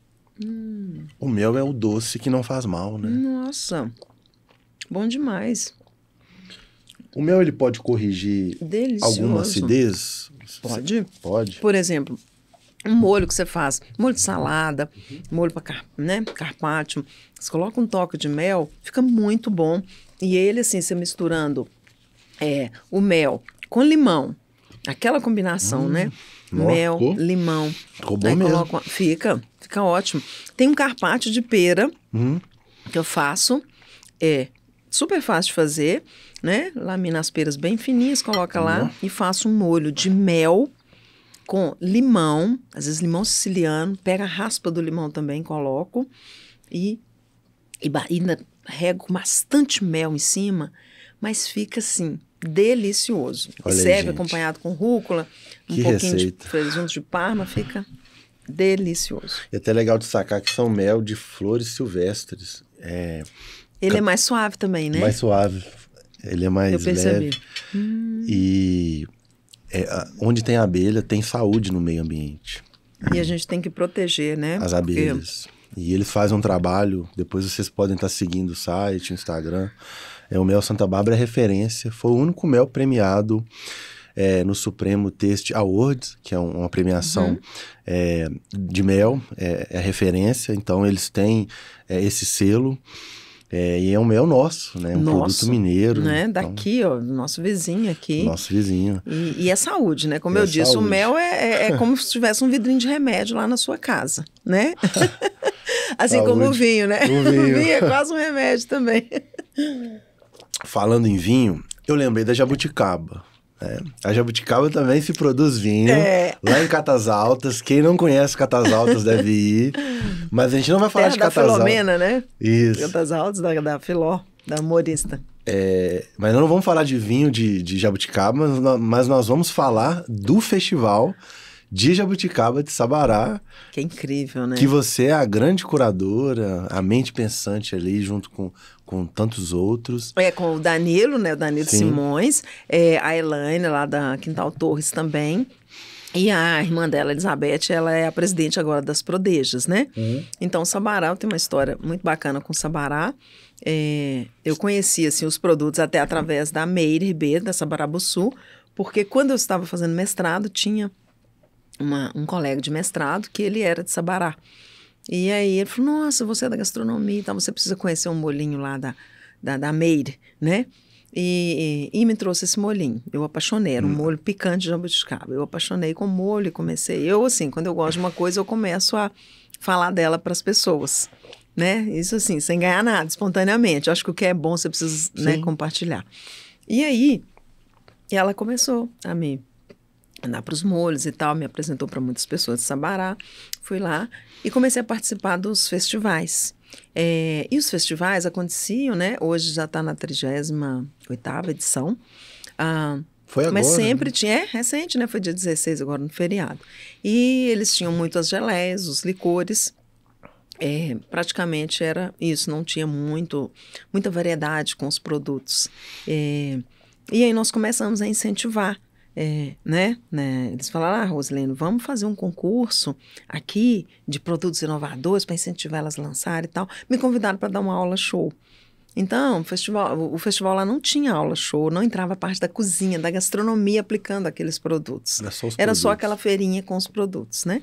O mel é o doce que não faz mal, né? Nossa, bom demais. O mel, ele pode corrigir alguma acidez? Pode. Por exemplo, um molho que você faz, molho de salada, molho para carpaccio, você coloca um toque de mel, fica muito bom. E ele, assim, você misturando o mel com limão, aquela combinação, né? Mel, limão. Ficou bom mesmo. Fica ótimo. Tem um carpaccio de pera que eu faço, super fácil de fazer, né? Lamina as peras bem fininhas, coloca lá e faço um molho de mel com limão, às vezes limão siciliano, pega a raspa do limão também, coloco e ainda rego com bastante mel em cima, mas fica assim, delicioso. Olha aí, serve gente. Acompanhado com rúcula, Que pouquinho receita. de presunto de Parma, fica delicioso. E até legal destacar que são mel de flores silvestres. Ele é mais suave também, né? Mais suave. Ele é mais Eu percebi. leve. E onde tem abelha, tem saúde no meio ambiente. E a gente tem que proteger, né? As abelhas. E eles fazem um trabalho, depois vocês podem estar seguindo o site, o Instagram. O mel Santa Bárbara é referência. Foi o único mel premiado no Supremo Taste Awards, que é uma premiação de mel, é referência. Então eles têm esse selo. E é um mel nosso, né? Um produto mineiro. Né? Então, daqui, ó, nosso vizinho aqui. Nosso vizinho. E é saúde, né? Como eu disse, saúde. o mel é como se tivesse um vidrinho de remédio lá na sua casa, né? Assim Saúde. como o vinho, né? O vinho. É quase um remédio também. Falando em vinho, eu lembrei da jabuticaba. A jabuticaba também se produz vinho lá em Catas Altas. Quem não conhece Catas Altas deve ir. Mas a gente não vai falar de Catas Altas. Da Filomena, né? Isso. Catas Altas, da Filó, da humorista. Mas nós não vamos falar de vinho de jabuticaba, mas nós vamos falar do festival de jabuticaba de Sabará. Que é incrível, né? Que você é a grande curadora, a mente pensante ali, junto com tantos outros. Com o Danilo, né? O Danilo Sim. Simões, a Elaine, lá da Quintal Torres também. E a irmã dela, Elizabeth, ela é a presidente agora das Prodejas, né? Então, Sabará, eu tenho uma história muito bacana com Sabará. Eu conheci, assim, os produtos até através da Meire Ribeiro, da Sabará Bussu, porque quando eu estava fazendo mestrado, tinha um colega de mestrado que ele era de Sabará. E aí ele falou, nossa, você é da gastronomia, então você precisa conhecer um molinho lá da Meire, né? E me trouxe esse molhinho. Eu apaixonei, era um molho picante de jabuticaba. Eu apaixonei com o molho e comecei. Eu, assim, quando eu gosto de uma coisa, eu começo a falar dela para as pessoas, né? Isso assim, sem ganhar nada, espontaneamente. Eu acho que o que é bom você precisa, né, compartilhar. E aí, ela começou a me andar para os molhos e tal, me apresentou para muitas pessoas de Sabará. Fui lá e comecei a participar dos festivais. E os festivais aconteciam, né? Hoje já está na 38ª edição. Foi agora, mas sempre né? tinha, recente, né? Foi dia 16 agora no feriado. E eles tinham muitas geleias, os licores. Praticamente era isso, não tinha muita variedade com os produtos. E aí nós começamos a incentivar. Né? Eles falaram, Rosilene, vamos fazer um concurso aqui de produtos inovadores para incentivar elas a lançarem e tal. Me convidaram para dar uma aula show. Então, o festival lá não tinha aula show, não entrava a parte da cozinha, da gastronomia aplicando aqueles produtos. Era só aquela feirinha com os produtos, né?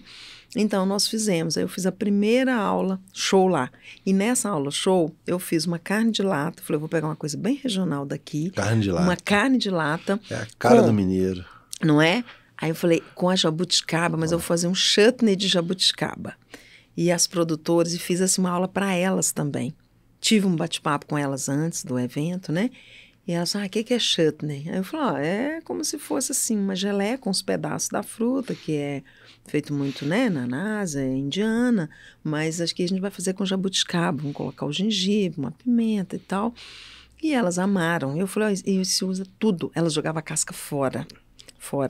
Então, nós fizemos. Aí eu fiz a primeira aula show lá. E nessa aula show, eu fiz uma carne de lata. Falei, eu vou pegar uma coisa bem regional daqui. Carne de lata. Uma carne de lata. É a cara do mineiro. Não é? Aí eu falei, com a jabuticaba, mas eu vou fazer um chutney de jabuticaba. E as produtoras, e fiz assim uma aula para elas também. Tive um bate-papo com elas antes do evento, né? E elas falaram, o que é chutney? Aí eu falei, é como se fosse assim, uma geleia com os pedaços da fruta, que é feito muito, né, na Ásia, indiana, mas acho que a gente vai fazer com jabuticaba, vamos colocar o gengibre, uma pimenta e tal. E elas amaram. Eu falei, e se usa tudo. Elas jogavam a casca fora.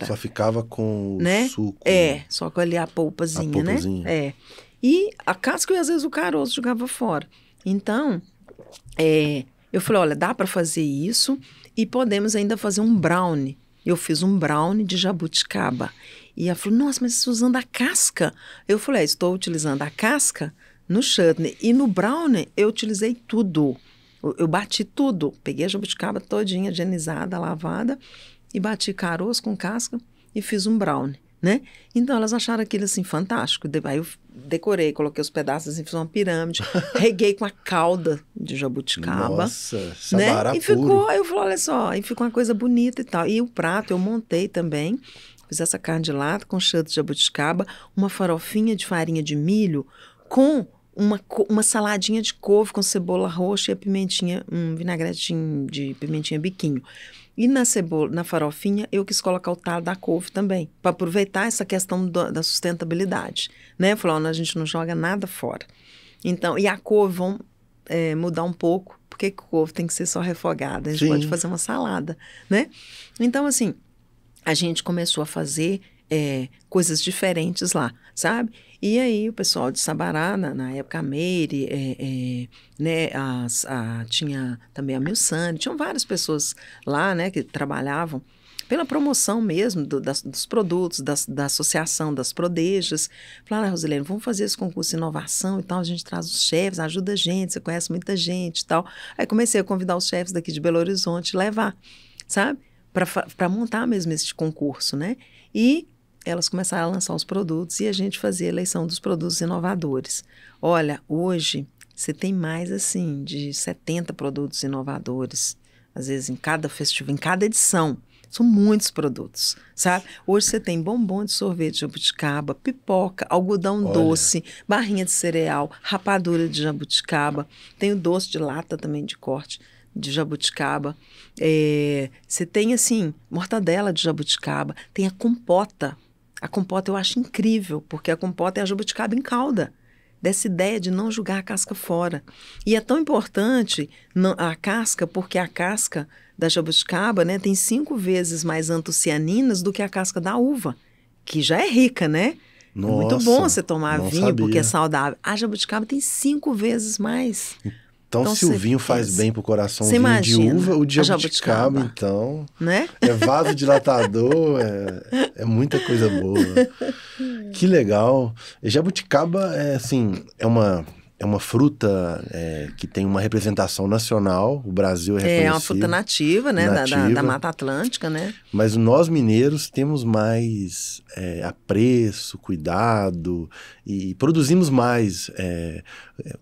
Só ficava com o né? suco. Só com ali a polpazinha, né? E a casca e às vezes o caroço jogava fora. Então, eu falei, olha, dá para fazer isso e podemos ainda fazer um brownie. Eu fiz um brownie de jabuticaba. E ela falou, nossa, mas você usando a casca? Eu falei, estou utilizando a casca no chutney. E no brownie eu utilizei tudo. Eu bati tudo. Peguei a jabuticaba todinha, higienizada, lavada, e bati caroço com casca e fiz um brownie, né? Então, elas acharam aquilo, assim, fantástico. Aí eu decorei, coloquei os pedaços, assim, fiz uma pirâmide, reguei com a calda de jabuticaba. Nossa, Sabará, né? E puro. ficou, aí eu falei, olha só, e ficou uma coisa bonita e tal. E o prato eu montei também, fiz essa carne de lata com chutney de jabuticaba, uma farofinha de farinha de milho com uma saladinha de couve com cebola roxa e a pimentinha, um vinagretinho de pimentinha biquinho. E na farofinha, eu quis colocar o talo da couve também, para aproveitar essa questão da sustentabilidade, né? Falou, a gente não joga nada fora. Então, e a couve, vamos mudar um pouco, porque a couve tem que ser só refogada, a gente pode fazer uma salada, né? Então, assim, a gente começou a fazer coisas diferentes lá, sabe? E aí o pessoal de Sabará, na época a Meire, né, tinha também a Milsane, tinham várias pessoas lá, né, que trabalhavam pela promoção mesmo dos produtos, da associação das Prodejas. Falaram, Rosilene, vamos fazer esse concurso de inovação e tal, a gente traz os chefes, ajuda a gente, você conhece muita gente e tal. Aí comecei a convidar os chefes daqui de Belo Horizonte, levar, sabe? Para montar mesmo esse concurso, né? E elas começaram a lançar os produtos e a gente fazia a eleição dos produtos inovadores. Olha, hoje você tem mais, assim, de 70 produtos inovadores, às vezes em cada festival, em cada edição. São muitos produtos, sabe? Hoje você tem bombom de sorvete de jabuticaba, pipoca, algodão doce, barrinha de cereal, rapadura de jabuticaba, tem o doce de lata também de corte de jabuticaba. Você tem, assim, mortadela de jabuticaba, tem a compota. A compota eu acho incrível, porque a compota é a jabuticaba em calda. Dessa ideia de não jogar a casca fora. E é tão importante a casca, porque a casca da jabuticaba, né, tem 5 vezes mais antocianinas do que a casca da uva, que já é rica, né? Nossa, é muito bom você tomar vinho, sabia. porque é saudável. A jabuticaba tem 5 vezes mais. Então, se o vinho faz bem pro coração, o vinho de uva, o de jabuticaba, então, né? É vasodilatador, é muita coisa boa. Que legal. Jabuticaba, assim, é uma é uma fruta que tem uma representação nacional, o Brasil é reconhecido. É uma fruta nativa, né? Da Mata Atlântica, né? Mas nós mineiros temos mais apreço, cuidado e produzimos mais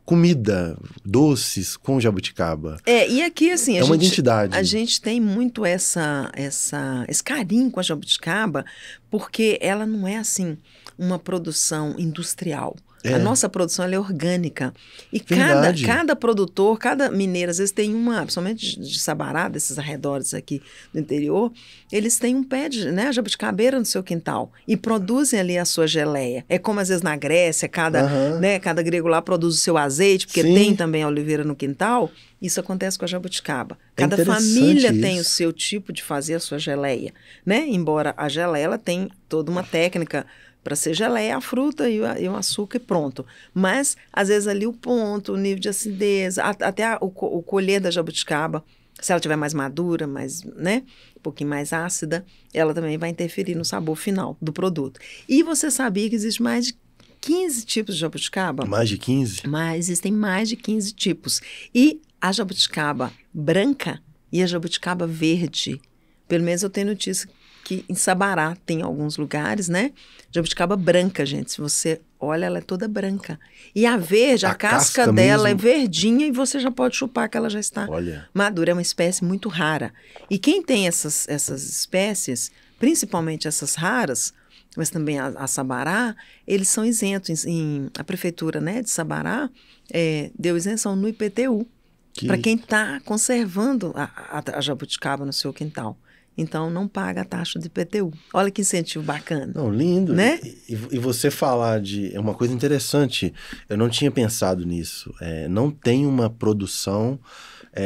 comida, doces com jabuticaba. E aqui, assim, uma identidade. A gente tem muito esse carinho com a jabuticaba, porque ela não é, assim, uma produção industrial. A nossa produção ela é orgânica. E cada produtor, cada mineiro, às vezes tem principalmente de Sabará, desses arredores aqui do interior, eles têm um pé de jabuticabeira no seu quintal e produzem ali a sua geleia. É como às vezes na Grécia, cada grego lá produz o seu azeite, porque tem também a oliveira no quintal. Isso acontece com a jabuticaba. Cada família tem o seu tipo de fazer a sua geleia, né? Embora a geleia ela tem toda uma técnica para ser geleia, a fruta e o açúcar e pronto. Mas, às vezes, ali o ponto, o nível de acidez, até o colher da jabuticaba, se ela estiver mais madura, um pouquinho mais ácida, ela também vai interferir no sabor final do produto. E você sabia que existe mais de 15 tipos de jabuticaba? Mais de 15? Existem mais de 15 tipos. E a jabuticaba branca e a jabuticaba verde, pelo menos eu tenho notícia que em Sabará tem alguns lugares, né? Jabuticaba branca, gente. Se você olha, ela é toda branca. E a verde, a casca dela é verdinha e você já pode chupar que ela já está madura. É uma espécie muito rara. E quem tem essas espécies, principalmente essas raras, mas também a Sabará, eles são isentos. A prefeitura, né, de Sabará deu isenção no IPTU para quem está conservando a jabuticaba no seu quintal. Então, não paga a taxa de IPTU. Olha que incentivo bacana. Não, lindo. Né? E você falar é uma coisa interessante. Eu não tinha pensado nisso. Não tem uma produção,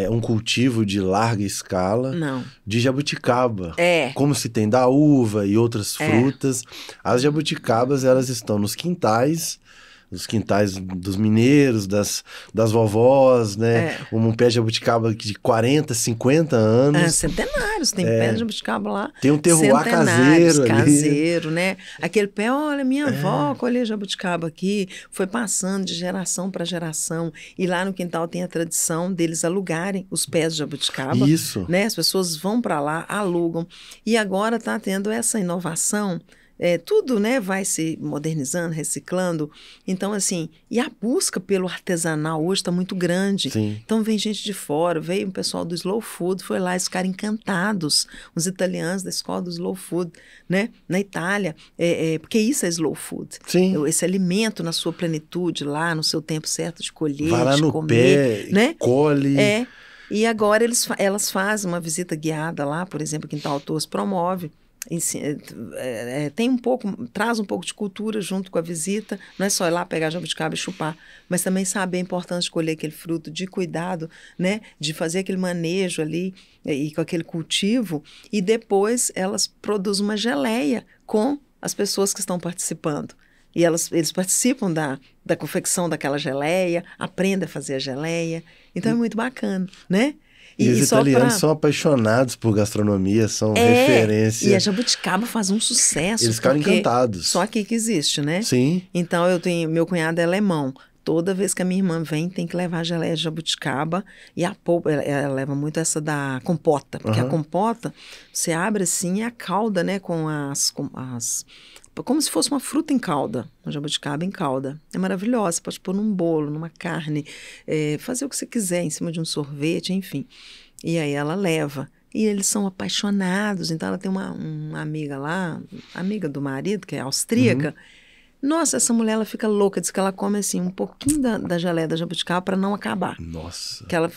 um cultivo de larga escala de jabuticaba. Como se tem da uva e outras frutas. As jabuticabas, elas estão nos quintais dos mineiros, das vovós, né? Um pé de jabuticaba de 40, 50 anos. Centenários, tem pé de jabuticaba lá. Tem um terroir caseiro, né? Aquele pé, olha, minha avó colheu jabuticaba aqui, foi passando de geração para geração. E lá no quintal tem a tradição deles alugarem os pés de jabuticaba. Isso. Né? As pessoas vão para lá, alugam. E agora está tendo essa inovação. Tudo, né, vai se modernizando, reciclando. Então, assim, e a busca pelo artesanal hoje está muito grande. Sim. Então, vem gente de fora, veio um pessoal do Slow Food, foi lá, eles ficaram encantados, os italianos da escola do Slow Food, né, na Itália, porque isso é Slow Food. Sim. Esse alimento na sua plenitude lá, no seu tempo certo de colher, vai lá de no comer, pé, né? colhe. E agora elas fazem uma visita guiada lá, por exemplo, Quintal Autores promove. Traz um pouco de cultura junto com a visita, não é só ir lá pegar jabuticaba e chupar, mas também saber a importância de colher aquele fruto, de cuidado, né, de fazer aquele manejo ali e com aquele cultivo, e depois elas produzem uma geleia com as pessoas que estão participando. E eles participam da confecção daquela geleia, aprendem a fazer a geleia, então é muito bacana, né? E os italianos são apaixonados por gastronomia, são referência. E a jabuticaba faz um sucesso. Eles ficaram encantados. Só aqui que existe, né? Sim. Então, meu cunhado é alemão. Toda vez que a minha irmã vem, tem que levar a geleia de jabuticaba. E a polpa, ela leva muito essa da compota. Porque a compota, você abre assim, a calda, né? Como se fosse uma fruta em calda, uma jabuticaba em calda. É maravilhosa, pode pôr num bolo, numa carne, fazer o que você quiser, em cima de um sorvete, enfim. E aí ela leva. E eles são apaixonados, então ela tem uma amiga lá, amiga do marido, que é austríaca. Nossa, essa mulher, ela fica louca, diz que ela come assim um pouquinho da geleia da jabuticaba para não acabar. Nossa. Que ela,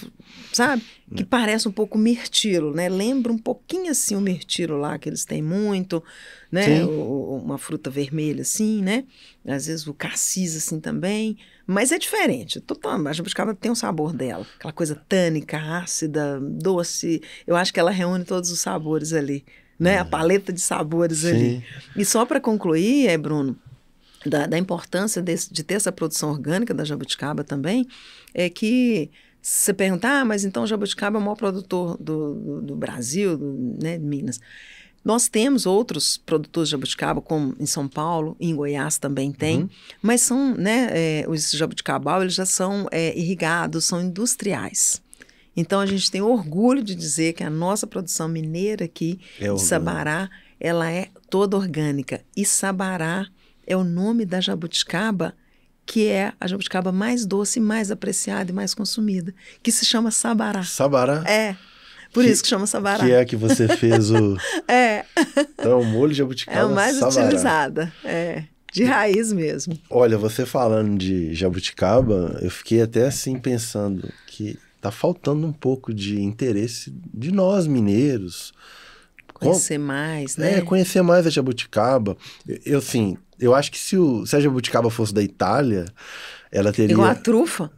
sabe, que parece um pouco mirtilo, né? Lembra um pouquinho assim o mirtilo lá, que eles têm muito, né? Uma fruta vermelha assim, né? Às vezes o cassis assim também, mas é diferente. A jabuticaba tem o sabor dela, aquela coisa tânica, ácida, doce. Eu acho que ela reúne todos os sabores ali, né? A paleta de sabores ali. E só para concluir, Bruno, da importância de ter essa produção orgânica da jabuticaba também, é que se você perguntar, mas então jabuticaba é o maior produtor do Brasil, né, de Minas. Nós temos outros produtores de jabuticaba, como em São Paulo, em Goiás também tem, mas são, né, os jabuticabal, eles já são irrigados, são industriais. Então, a gente tem orgulho de dizer que a nossa produção mineira aqui, de Sabará, ela é toda orgânica. E Sabará é o nome da jabuticaba, que é a jabuticaba mais doce, mais apreciada e mais consumida, que se chama Sabará. Sabará? É. Por isso que chama Sabará. Que é que você fez o... É. Então, o molho de jabuticaba É a mais Sabará. utilizada, de raiz mesmo. Olha, você falando de jabuticaba, eu fiquei até assim pensando que tá faltando um pouco de interesse de nós mineiros. Conhecer mais, né? Conhecer mais a jabuticaba. Eu acho que se a jabuticaba fosse da Itália, ela teria... Igual a trufa.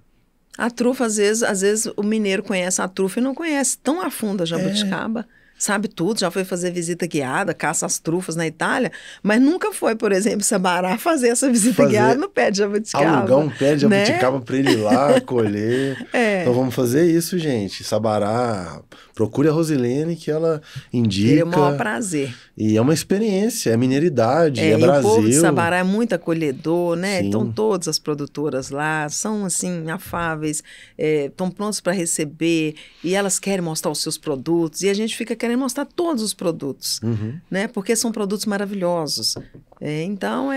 A trufa, às vezes o mineiro conhece a trufa e não conhece tão a fundo a jabuticaba. Sabe tudo, já foi fazer visita guiada, caça as trufas na Itália, mas nunca foi, por exemplo, Sabará fazer essa visita guiada no pé de jabuticaba. Alugar um pé de jabuticaba, né? Para ele ir lá colher. Então vamos fazer isso, gente. Sabará, procure a Rosilene que ela indica. Teria o maior prazer. E é uma experiência, é mineiridade, é Brasil. O povo de Sabará é muito acolhedor, né? Sim. Então todas as produtoras lá são assim, afáveis, estão prontos para receber e elas querem mostrar os seus produtos e a gente fica querendo mostrar todos os produtos, né? Porque são produtos maravilhosos. Então,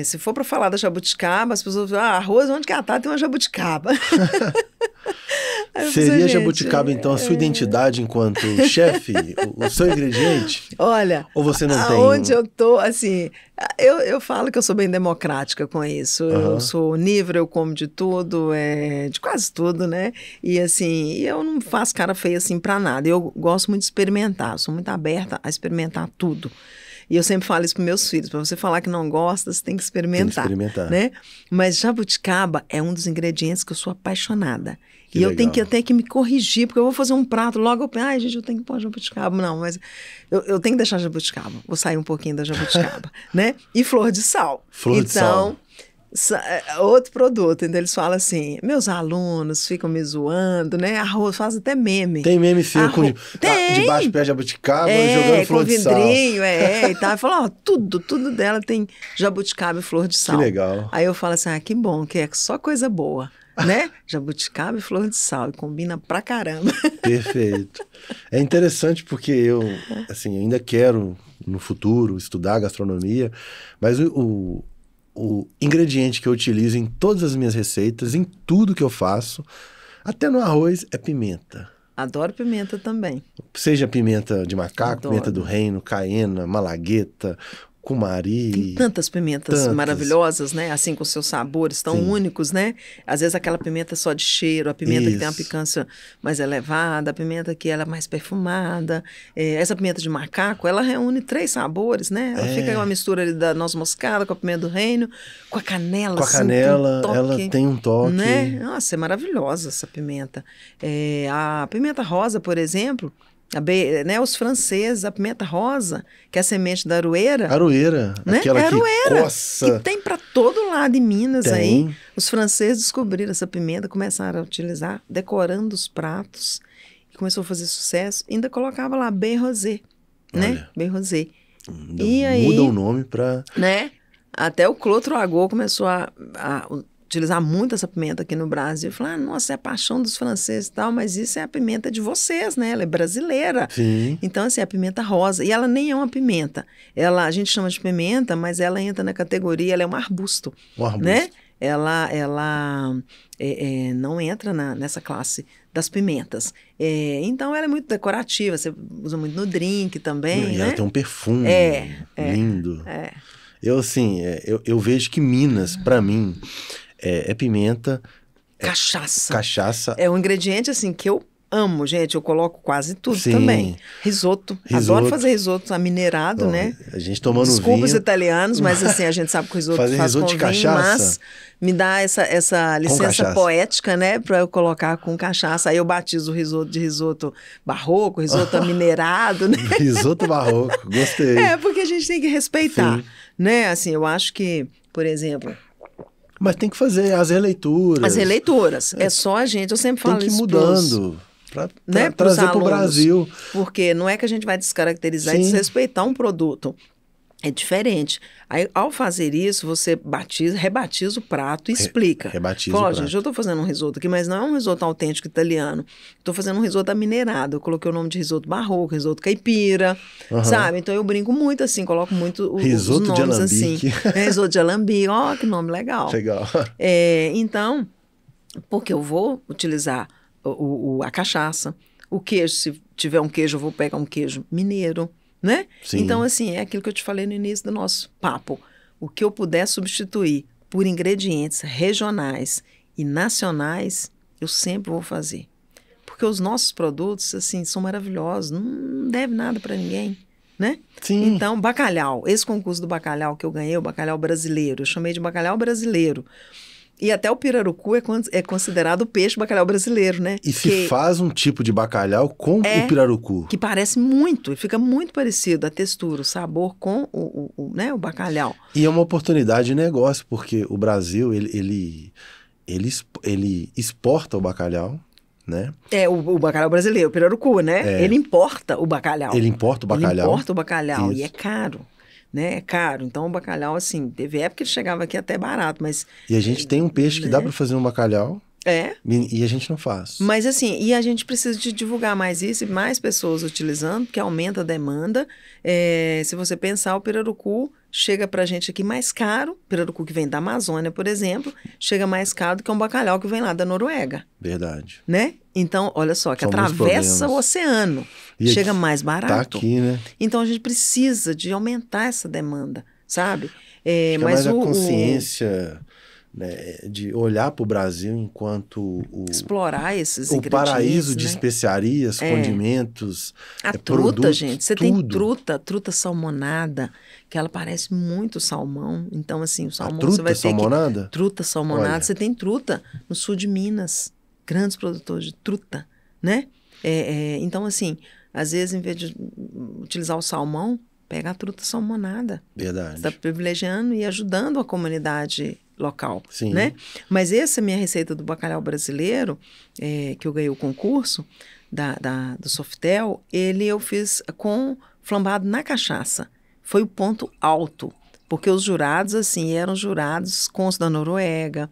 se for para falar da jabuticaba, as pessoas falam, arroz, onde que ela tá? Tem uma jabuticaba. Seria jabuticaba, então, a sua identidade enquanto chefe, o seu ingrediente? Olha, ou você não tem? Onde eu tô, assim, eu falo que eu sou bem democrática com isso. Eu sou onívora, eu como de tudo, de quase tudo, né? E assim, eu não faço cara feia assim pra nada. Eu gosto muito de experimentar, sou muito aberta a experimentar tudo. E eu sempre falo isso para meus filhos, para você falar que não gosta, você tem que experimentar. Né? Mas jabuticaba é um dos ingredientes que eu sou apaixonada. E eu tenho que até que me corrigir, porque eu vou fazer um prato, logo eu penso, gente, eu tenho que pôr jabuticaba. Não, mas eu tenho que deixar jabuticaba. Vou sair um pouquinho da jabuticaba, né? E flor de sal. Flor de sal. Outro produto, então eles falam assim, meus alunos ficam me zoando, né? Arroz, faz até meme. Tem meme seu debaixo do pé de jabuticaba, jogando flor de sal. Com vidrinho, e tal. Fala, tudo dela tem jabuticaba e flor de sal. Que legal. Aí eu falo assim, que bom, que é só coisa boa, né? Jabuticaba e flor de sal, e combina pra caramba. Perfeito. É interessante porque eu ainda quero, no futuro, estudar gastronomia, mas o ingrediente que eu utilizo em todas as minhas receitas, em tudo que eu faço, até no arroz, é pimenta. Adoro pimenta também. Seja pimenta de macaco, Adoro. Pimenta do reino, caena, malagueta, cumari. Tem tantas pimentas maravilosas, né? Assim, com seus sabores tão únicos, né? Às vezes aquela pimenta só de cheiro, a pimenta que tem uma picância mais elevada, a pimenta que ela é mais perfumada. Essa pimenta de macaco, ela reúne 3 sabores, né? Ela fica uma mistura ali da noz moscada com a pimenta do reino, com a canela. Com a canela, ela tem um toque. Né? Nossa, é maravilhosa essa pimenta. A pimenta rosa, por exemplo... né, os franceses, a pimenta rosa, que é a semente da aroeira. Aroeira, né? Aquela aroeira, que coça. Que tem para todo lado em Minas aí. Os franceses descobriram essa pimenta, começaram a utilizar, decorando os pratos. E começou a fazer sucesso. Ainda colocava lá Bem Rosé, né? Bem Rosé. E aí, muda o nome para... Né? Até o Clos Troagô começou a utilizar muito essa pimenta aqui no Brasil. Falar, nossa, é a paixão dos franceses e tal, mas isso é a pimenta de vocês, né? Ela é brasileira. Sim. Então, assim, é a pimenta rosa. E ela nem é uma pimenta. A gente chama de pimenta, mas ela entra na categoria, ela é um arbusto. Um arbusto. Né? Ela não entra nessa classe das pimentas. Então, ela é muito decorativa, você usa muito no drink também, E né? ela tem um perfume lindo. Eu vejo que Minas, para mim, é pimenta. Cachaça. É um ingrediente, assim, que eu amo, gente. Eu coloco quase tudo também. Risoto. Adoro fazer risoto amineirado, né? A gente tomando Desculpa vinho. os italianos, mas assim, a gente sabe que o risoto fazer faz risoto com de vinho, cachaça. mas me dá essa licença poética, né? Pra eu colocar com cachaça. Aí eu batizo o risoto de risoto barroco, risoto amineirado, né? Risoto barroco, gostei. Porque a gente tem que respeitar, né? Assim, eu acho que, por exemplo... Mas tem que fazer as releituras. As releituras. É só a gente, eu sempre falo isso. Tem que ir mudando. para né, trazer para o Brasil. Porque não é que a gente vai descaracterizar e Sim. desrespeitar um produto. É diferente. Aí, ao fazer isso, você rebatiza o prato e explica. Rebatiza Fala, o prato. gente, eu estou fazendo um risoto aqui, mas não é um risoto autêntico italiano. Estou fazendo um risoto amineirado. Eu coloquei o nome de risoto barroco, risoto caipira, sabe? Então, eu brinco muito assim, coloco muito risoto os nomes assim. de alambique. Risoto de alambique, ó, que nome legal. Legal. Então, porque eu vou utilizar a cachaça, o queijo, se tiver um queijo, eu vou pegar um queijo mineiro, né? Sim. Então, assim, é aquilo que eu te falei no início do nosso papo. O que eu puder substituir por ingredientes regionais e nacionais, eu sempre vou fazer. Porque os nossos produtos, assim, são maravilhosos, não deve nada para ninguém, né? Sim. Então, bacalhau, esse concurso do bacalhau que eu ganhei, o bacalhau brasileiro, eu chamei de bacalhau brasileiro. E até o pirarucu é considerado o peixe bacalhau brasileiro, né? E se faz um tipo de bacalhau com o pirarucu. Que parece muito, e fica muito parecido a textura, o sabor com o bacalhau. E é uma oportunidade de negócio, porque o Brasil, ele exporta o bacalhau, né? O bacalhau brasileiro, o pirarucu, né? Ele importa o bacalhau. Ele importa o bacalhau. Ele importa o bacalhau, Isso. e é caro. Né? É caro. Então, o bacalhau, assim, teve época que ele chegava aqui até barato, mas... E a gente tem um peixe que dá para fazer um bacalhau. E a gente não faz. Mas assim, e a gente precisa de divulgar mais isso e mais pessoas utilizando, porque aumenta a demanda. Se você pensar, o pirarucu chega pra gente aqui mais caro, pirarucu que vem da Amazônia, por exemplo, chega mais caro do que um bacalhau que vem lá da Noruega. Verdade. Né? Então, olha só, que São atravessa o oceano, e chega mais barato. Tá aqui, né? Então, a gente precisa de aumentar essa demanda, sabe? Mas a consciência... Né, de olhar para o Brasil enquanto explorar esses o ingredientes, paraíso de né? especiarias, condimentos, a truta, produtos, gente, você tudo. tem truta salmonada, que ela parece muito salmão. Então, assim, o salmão truta você vai ter salmonada? Truta salmonada. Olha. Você tem truta no sul de Minas, grandes produtores de truta, né? Então, assim, às vezes, em vez de utilizar o salmão, pega a truta salmonada. Verdade. Você está privilegiando e ajudando a comunidade local, Sim. Né? Mas essa minha receita do bacalhau brasileiro, que eu ganhei o concurso do Softel, eu fiz com flambado na cachaça. Foi o ponto alto, porque os jurados, assim, eram jurados cônsul da Noruega,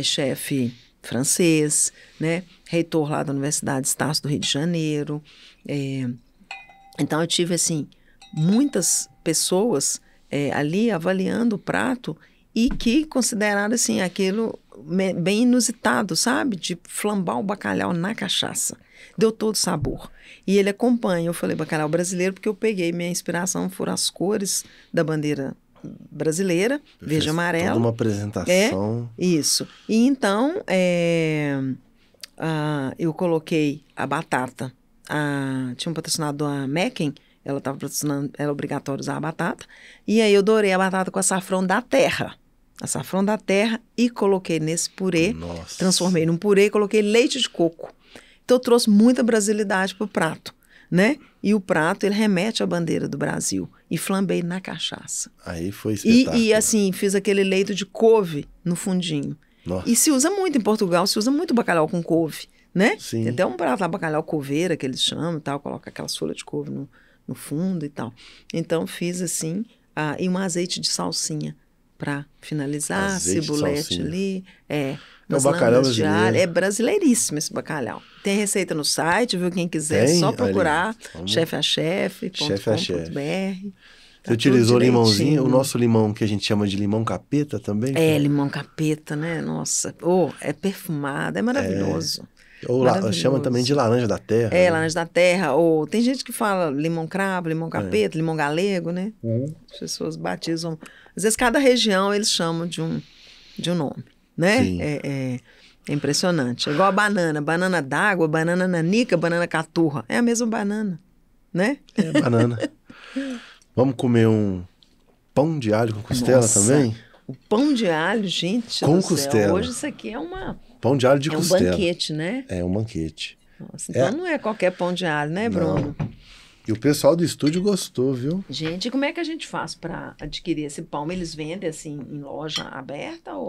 chefe francês, né? Reitor lá da Universidade de Estácio do Rio de Janeiro. Então, eu tive, assim, muitas pessoas ali avaliando o prato e que consideraram, assim, aquilo bem inusitado, sabe? De flambar o bacalhau na cachaça. Deu todo sabor. E ele acompanha, eu falei bacalhau brasileiro, porque eu peguei, minha inspiração foram as cores da bandeira brasileira, verde e amarelo. Toda uma apresentação. Isso. E então, eu coloquei a batata. Tinha um patrocinador, a Mecken, ela estava patrocinando, era obrigatório usar a batata. E aí eu dourei a batata com açafrão da terra. Açafrão da terra e coloquei nesse purê. Nossa. Transformei num purê e coloquei leite de coco. Então eu trouxe muita brasilidade para o prato, né? E o prato, ele remete à bandeira do Brasil. E flambei na cachaça. Aí foi espetáculo. E assim, fiz aquele leito de couve no fundinho. Nossa. E se usa muito em Portugal, se usa muito bacalhau com couve, né? Sim. Tem até um prato lá, bacalhau couveira, que eles chamam e tal, coloca aquelas folhas de couve no fundo e tal. Então, fiz assim, e um azeite de salsinha para finalizar, azeite cebulete ali. O bacalhau brasileiro. É brasileiríssimo esse bacalhau. Tem receita no site, viu? Quem quiser, só procurar. Chefe a chefe.com.br. Você utilizou limãozinho, o nosso limão que a gente chama de limão capeta também? Limão capeta, né? Nossa, é perfumado, é maravilhoso. Ou chama também de laranja da terra. Né? Laranja da terra. Ou tem gente que fala limão cravo, limão capeta, limão galego, né? As pessoas batizam. Às vezes, cada região eles chamam de um nome, né? Sim. É impressionante. É igual a banana. Banana d'água, banana nanica, banana caturra. É a mesma banana, né? É banana. Vamos comer um pão de alho com costela também? O pão de alho, gente com do costela. Céu. Hoje isso aqui é pão de alho de costela. É um banquete, né? É um banquete. Nossa, então não é qualquer pão de alho, né, Bruno? Não. E o pessoal do estúdio gostou, viu? Gente, e como é que a gente faz para adquirir esse pão? Eles vendem assim em loja aberta ou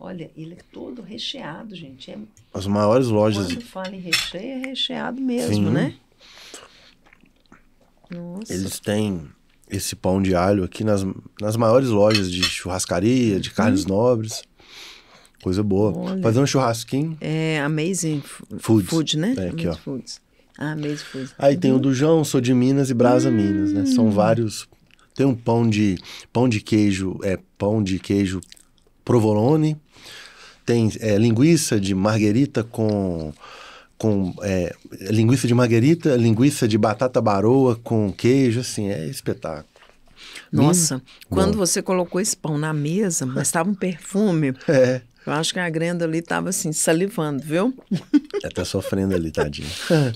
Olha, ele é todo recheado, gente. As maiores lojas... Quando fala em recheio, é recheado mesmo, Sim. né? Nossa. Eles têm esse pão de alho aqui nas maiores lojas de churrascaria, de carnes nobres. Coisa boa. Olha. Fazer um churrasquinho. É Amazing Foods. Food, né? É, aqui, Amazing ó. Foods. Amazing Foods. Aí tem o do João, Sou de Minas e Brasa Minas, né? São vários... Tem um pão de queijo, pão de queijo provolone. Tem linguiça de marguerita com linguiça de marguerita, linguiça de batata baroa com queijo, assim, é espetáculo. Nossa, quando você colocou esse pão na mesa, mas estava um perfume. Eu acho que a Grenda ali estava assim, salivando, viu? Até sofrendo ali, tadinho.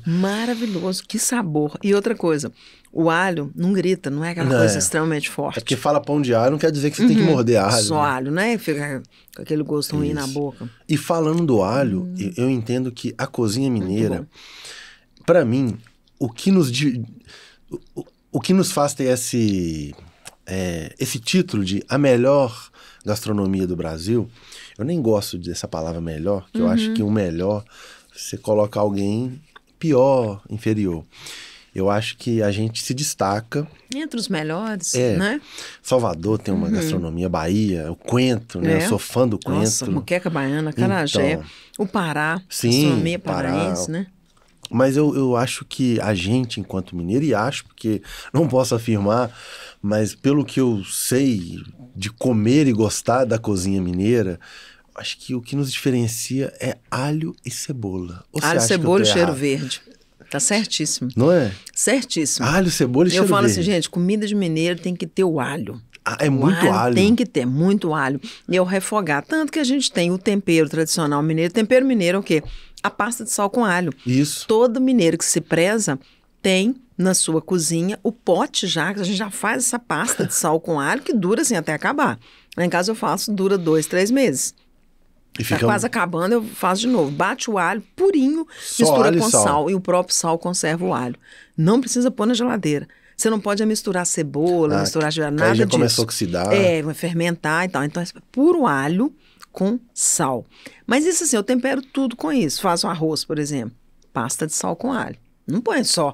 Maravilhoso, que sabor. E outra coisa, o alho não grita, não é aquela coisa extremamente forte. É porque fala pão de alho, não quer dizer que você tem que morder alho. Só alho, né? Fica com aquele gosto ruim na boca. E falando do alho, eu entendo que a cozinha mineira, para mim, o que nos faz ter esse título de a melhor gastronomia do Brasil, eu nem gosto dessa palavra melhor, que eu acho que o melhor, você coloca alguém pior, inferior. Eu acho que a gente se destaca. Entre os melhores, né? Salvador tem uma gastronomia, Bahia, o Coentro, né? Eu sou fã do Coentro. Nossa, moqueca baiana, acarajé, Então, o Pará, sim, gastronomia paraense, né? Mas eu acho que a gente, enquanto mineiro, e acho, porque não posso afirmar, mas pelo que eu sei de comer e gostar da cozinha mineira, acho que o que nos diferencia é alho e cebola. Ou alho, você cebola e cheiro errado? verde. Tá certíssimo. Não é? Certíssimo. Alho, cebola e cheiro verde. Eu falo assim, verde. gente, comida de mineiro tem que ter o alho. É muito alho. Tem que ter, muito alho. E eu refogar. Tanto que a gente tem o tempero tradicional mineiro. Tempero mineiro é o quê? A pasta de sal com alho. Isso. Todo mineiro que se preza tem na sua cozinha o pote já, que a gente já faz essa pasta de sal com alho que dura assim até acabar. Lá em casa eu faço, dura 2, 3 meses. E Tá quase acabando, eu faço de novo. Bate o alho purinho, mistura com sal. E o próprio sal conserva o alho. Não precisa pôr na geladeira. Você não pode misturar cebola, misturar nada já disso. começou a oxidar. Vai fermentar e tal. Então, é puro alho com sal. Mas isso assim, eu tempero tudo com isso. Faço arroz, por exemplo. Pasta de sal com alho. Não põe só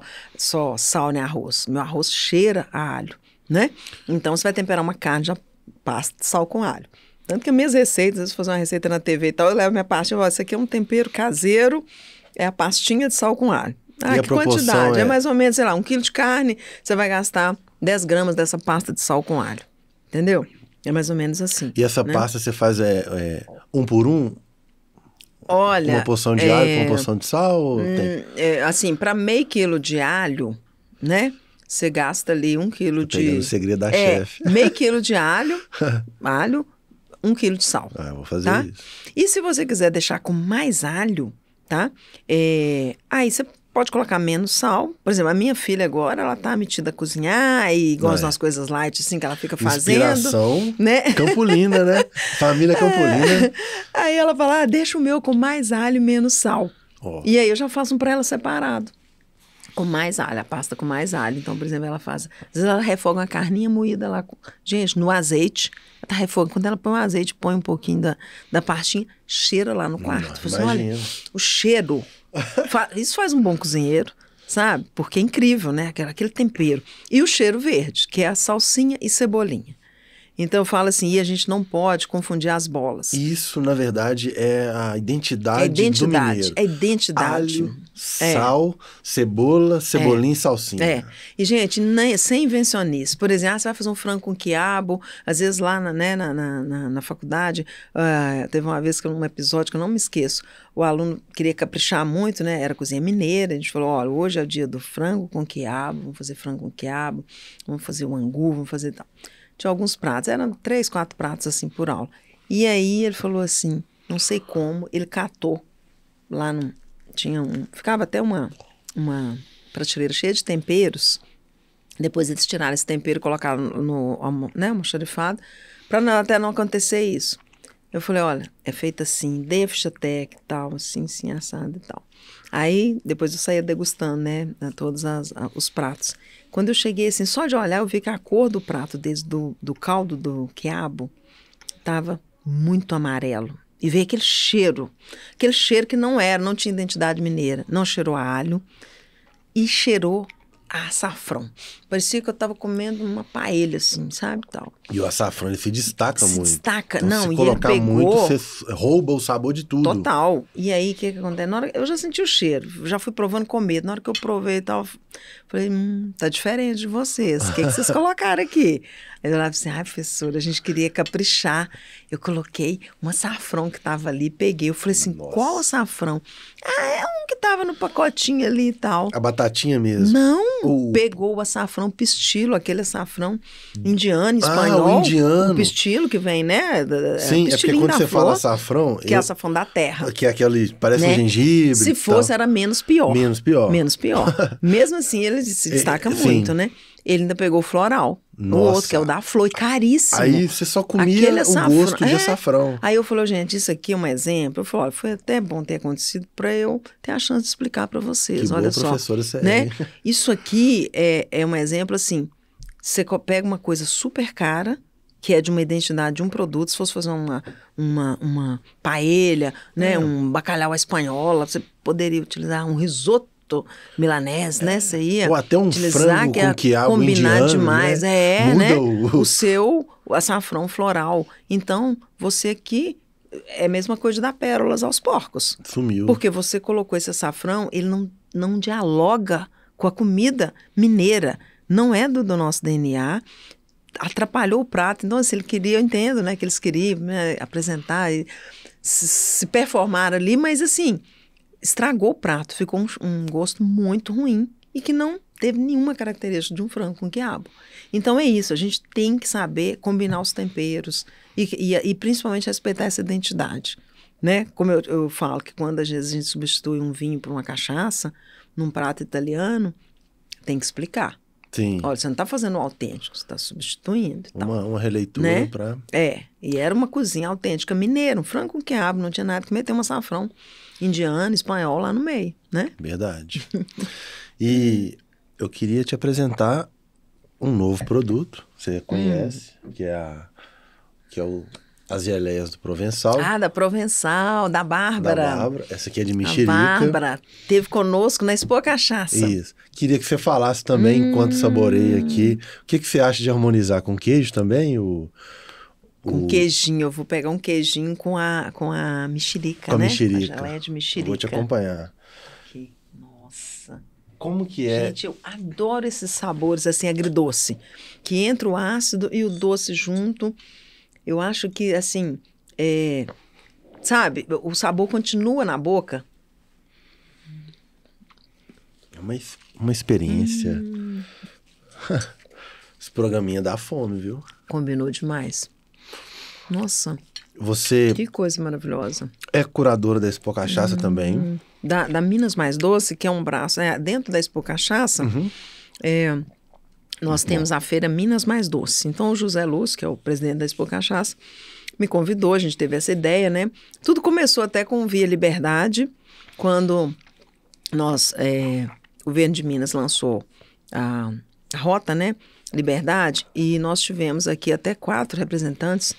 sal no arroz. Meu arroz cheira a alho, né? Então, você vai temperar uma carne, já pasta de sal com alho. Tanto que as minhas receitas, às vezes fazer uma receita na TV e tal, eu levo minha pastinha e falo, isso aqui é um tempero caseiro, é a pastinha de sal com alho. E que quantidade? É mais ou menos, sei lá, 1 quilo de carne, você vai gastar 10 gramas dessa pasta de sal com alho. Entendeu? É mais ou menos assim. E essa pasta você faz um por um? Olha... Uma porção de alho com uma porção de sal? Ou assim, para meio quilo de alho, né? Você gasta ali 1 quilo de... Pegando o segredo da chefe. Meio quilo de alho, 1 quilo de sal. Eu vou fazer isso. E se você quiser deixar com mais alho, tá? Aí você pode colocar menos sal. Por exemplo, a minha filha agora, ela tá metida a cozinhar e gosta das coisas light, assim, que ela fica fazendo. Inspiração né? Campolina, né? Família Campolina. Aí ela fala, deixa o meu com mais alho e menos sal. E aí eu já faço um pra ela separado. Com mais alho, a pasta com mais alho. Então, por exemplo, ela faz... Às vezes ela refoga uma carninha moída lá. Gente, no azeite. Ela tá refogando. Quando ela põe o azeite, põe um pouquinho da pastinha, cheira lá no quarto. Você olha, o cheiro. Isso faz um bom cozinheiro, sabe? Porque é incrível, né? Aquele tempero. E o cheiro verde, que é a salsinha e cebolinha. Então eu falo assim, e a gente não pode confundir as bolas. Isso, na verdade, é a identidade do mineiro. É identidade. Alho, sal, cebola, cebolinha e salsinha. E, gente, sem invencionice. Por exemplo, você vai fazer um frango com quiabo, às vezes lá na faculdade, teve uma vez, um episódio que eu não me esqueço, o aluno queria caprichar muito, né? Era cozinha mineira, a gente falou, olha, hoje é o dia do frango com quiabo, vamos fazer frango com quiabo, vamos fazer o angu, vamos fazer tal. Tinha alguns pratos, eram 3, 4 pratos assim por aula. E aí ele falou assim, não sei como, ele catou lá ficava até uma prateleira cheia de temperos. Depois eles tiraram esse tempero e colocaram no almoxarifado, para até não acontecer isso. Eu falei, olha, é feito assim, dei a ficha técnica e tal, assim, assado e tal. Aí, depois eu saía degustando, né, todos os pratos. Quando eu cheguei, assim, só de olhar, eu vi que a cor do prato, desde do caldo do quiabo, estava muito amarelo. e veio aquele cheiro que não tinha identidade mineira, não cheirou a alho e cheirou a açafrão. Parecia que eu estava comendo uma paella, assim, sabe, tal. E o açafrão, ele se destaca muito. Destaca, então, não, se e colocar ele pegou... muito, você rouba o sabor de tudo. Total. E aí, o que acontece? Na hora, eu já senti o cheiro, já fui provando com medo. Na hora que eu provei e tal, falei, tá diferente de vocês. O que vocês colocaram aqui? Aí eu falava assim, professora, a gente queria caprichar. Eu coloquei um açafrão que tava ali, peguei. Eu falei assim, Nossa. Qual açafrão? É um que tava no pacotinho ali e tal. A batatinha mesmo? Não, pegou o açafrão pistilo, aquele açafrão indiano, espanhol. O indiano. O pistilo que vem, né? Sim, é porque quando você fala açafrão... Que é açafrão da terra. Que é aquele, parece né? um gengibre. Se fosse, era menos pior. Menos pior. Menos pior. Mesmo assim, ele se destaca muito, né? Ele ainda pegou o floral. Nossa. O outro, que é o da flor, caríssimo. Aí você só comia o gosto de açafrão. Aí eu falei, gente, isso aqui é um exemplo. Eu falei, foi até bom ter acontecido para eu ter a chance de explicar para vocês. Que olha boa só, professora você né? é. Isso aqui é um exemplo assim, você pega uma coisa super cara, que é de uma identidade de um produto, se fosse fazer uma paella, né? Um bacalhau à espanhola, você poderia utilizar um risoto milanês, né? Você ia ou até um frango que com quiabo combinar indiano, demais, né? né? Muda O seu açafrão floral. Então, você aqui é a mesma coisa de dar pérolas aos porcos. Sumiu. Porque você colocou esse açafrão, ele não dialoga com a comida mineira. Não é do nosso DNA. Atrapalhou o prato. Então, assim, ele queria, eu entendo, né? Que eles queriam, né, apresentar e se performar ali, mas assim, estragou o prato. Ficou um gosto muito ruim e que não teve nenhuma característica de um frango com quiabo. Então é isso, a gente tem que saber combinar os temperos e principalmente respeitar essa identidade, né? Como eu falo que quando às vezes a gente substitui um vinho por uma cachaça, num prato italiano, tem que explicar. Sim. Olha, você não está fazendo o autêntico, você está substituindo. Uma releitura, né? Para... E era uma cozinha autêntica mineira, um frango com quiabo, não tinha nada que meter um açafrão indiano, espanhol lá no meio, né? Verdade. E eu queria te apresentar um novo produto, você conhece, que é as geleias do Provençal. Da Provençal, da Bárbara. Da Bárbara. Essa aqui é de mexerica. A Bárbara esteve conosco na Expo Cachaça. Isso. Queria que você falasse também, enquanto saboreia aqui, o que você acha de harmonizar com queijo também? Com queijinho, eu vou pegar um queijinho com a mexerica, com né? A mexerica. A geleia de mexerica. Eu vou te acompanhar. Nossa. Como que é? Gente, eu adoro esses sabores assim, agridoce. Que entra o ácido e o doce junto. Eu acho que, assim, sabe, o sabor continua na boca. É uma experiência. Esse programinha dá fome, viu? Combinou demais. Nossa, você... que coisa maravilhosa. É curadora da Expo Cachaça também. Da Minas Mais Doce, que é um braço, dentro da Expo Cachaça, nós temos a feira Minas Mais Doce. Então, o José Luz, que é o presidente da Expo Cachaça, me convidou, a gente teve essa ideia, né? Tudo começou até com o Via Liberdade, quando o governo de Minas lançou a Rota, né? Liberdade, e nós tivemos aqui até 4 representantes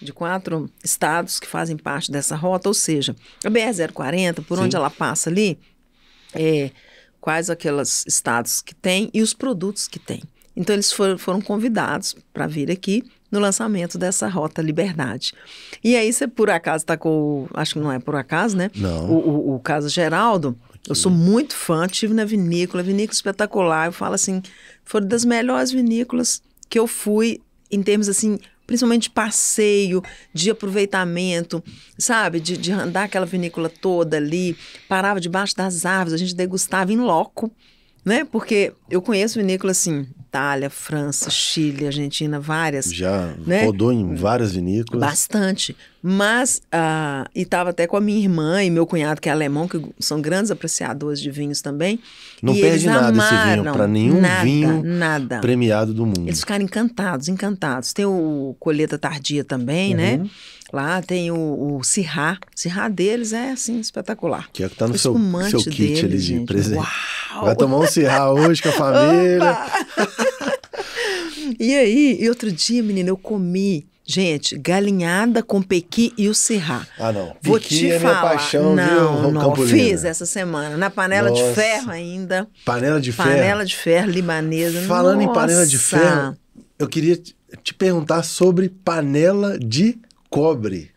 de 4 estados que fazem parte dessa rota, ou seja, a BR-040, por onde ela passa ali, quais aqueles estados que tem e os produtos que tem. Então, eles foram convidados para vir aqui no lançamento dessa Rota Liberdade. E aí, você por acaso está com, acho que não é por acaso, né? Não. O caso Geraldo, eu sou muito fã, estive na vinícola espetacular, eu falo assim, foram das melhores vinícolas que eu fui em termos assim, principalmente de passeio, de aproveitamento, sabe? De andar aquela vinícola toda ali, parava debaixo das árvores, a gente degustava em loco, né? Porque eu conheço vinícola assim, Itália, França, Chile, Argentina, várias. Já né? Rodou em várias vinícolas. Bastante. Mas, e estava até com a minha irmã e meu cunhado, que é alemão, que são grandes apreciadores de vinhos também. Não e perde nada esse vinho para nenhum vinho premiado do mundo. Eles ficaram encantados. Tem o Colheita Tardia também, né? Lá tem o Syrah. O Syrah deles é, assim, espetacular. Que é que tá no seu kit ali de presente. Uau! Vai tomar um Syrah hoje com a família. E aí, outro dia, menina, eu comi Gente, galinhada com pequi e o cirrá. Ah, não. Vou Pequi te é falar. minha paixão, não, viu, não, Campolina? fiz essa semana. Na panela de ferro ainda. Panela de ferro? Panela de ferro libanesa. Falando em panela de ferro, eu queria te perguntar sobre panela de cobre.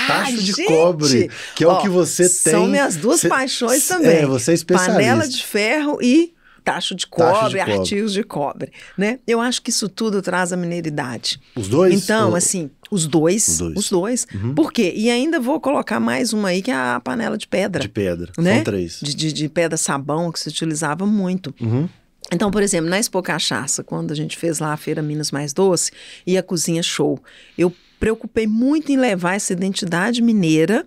Tacho de cobre, que é o que você tem. São minhas duas paixões também. Você é especialista. Panela de ferro e tacho de cobre, artigos de cobre, né? Eu acho que isso tudo traz a mineiridade. Os dois? Então, assim, os dois. Uhum. Por quê? E ainda vou colocar mais uma aí, que é a panela de pedra. De pedra, né? São 3. De pedra sabão, que se utilizava muito. Uhum. Então, por exemplo, na Expo Cachaça, quando a gente fez lá a Feira Minas Mais Doce e a Cozinha Show, eu preocupei muito em levar essa identidade mineira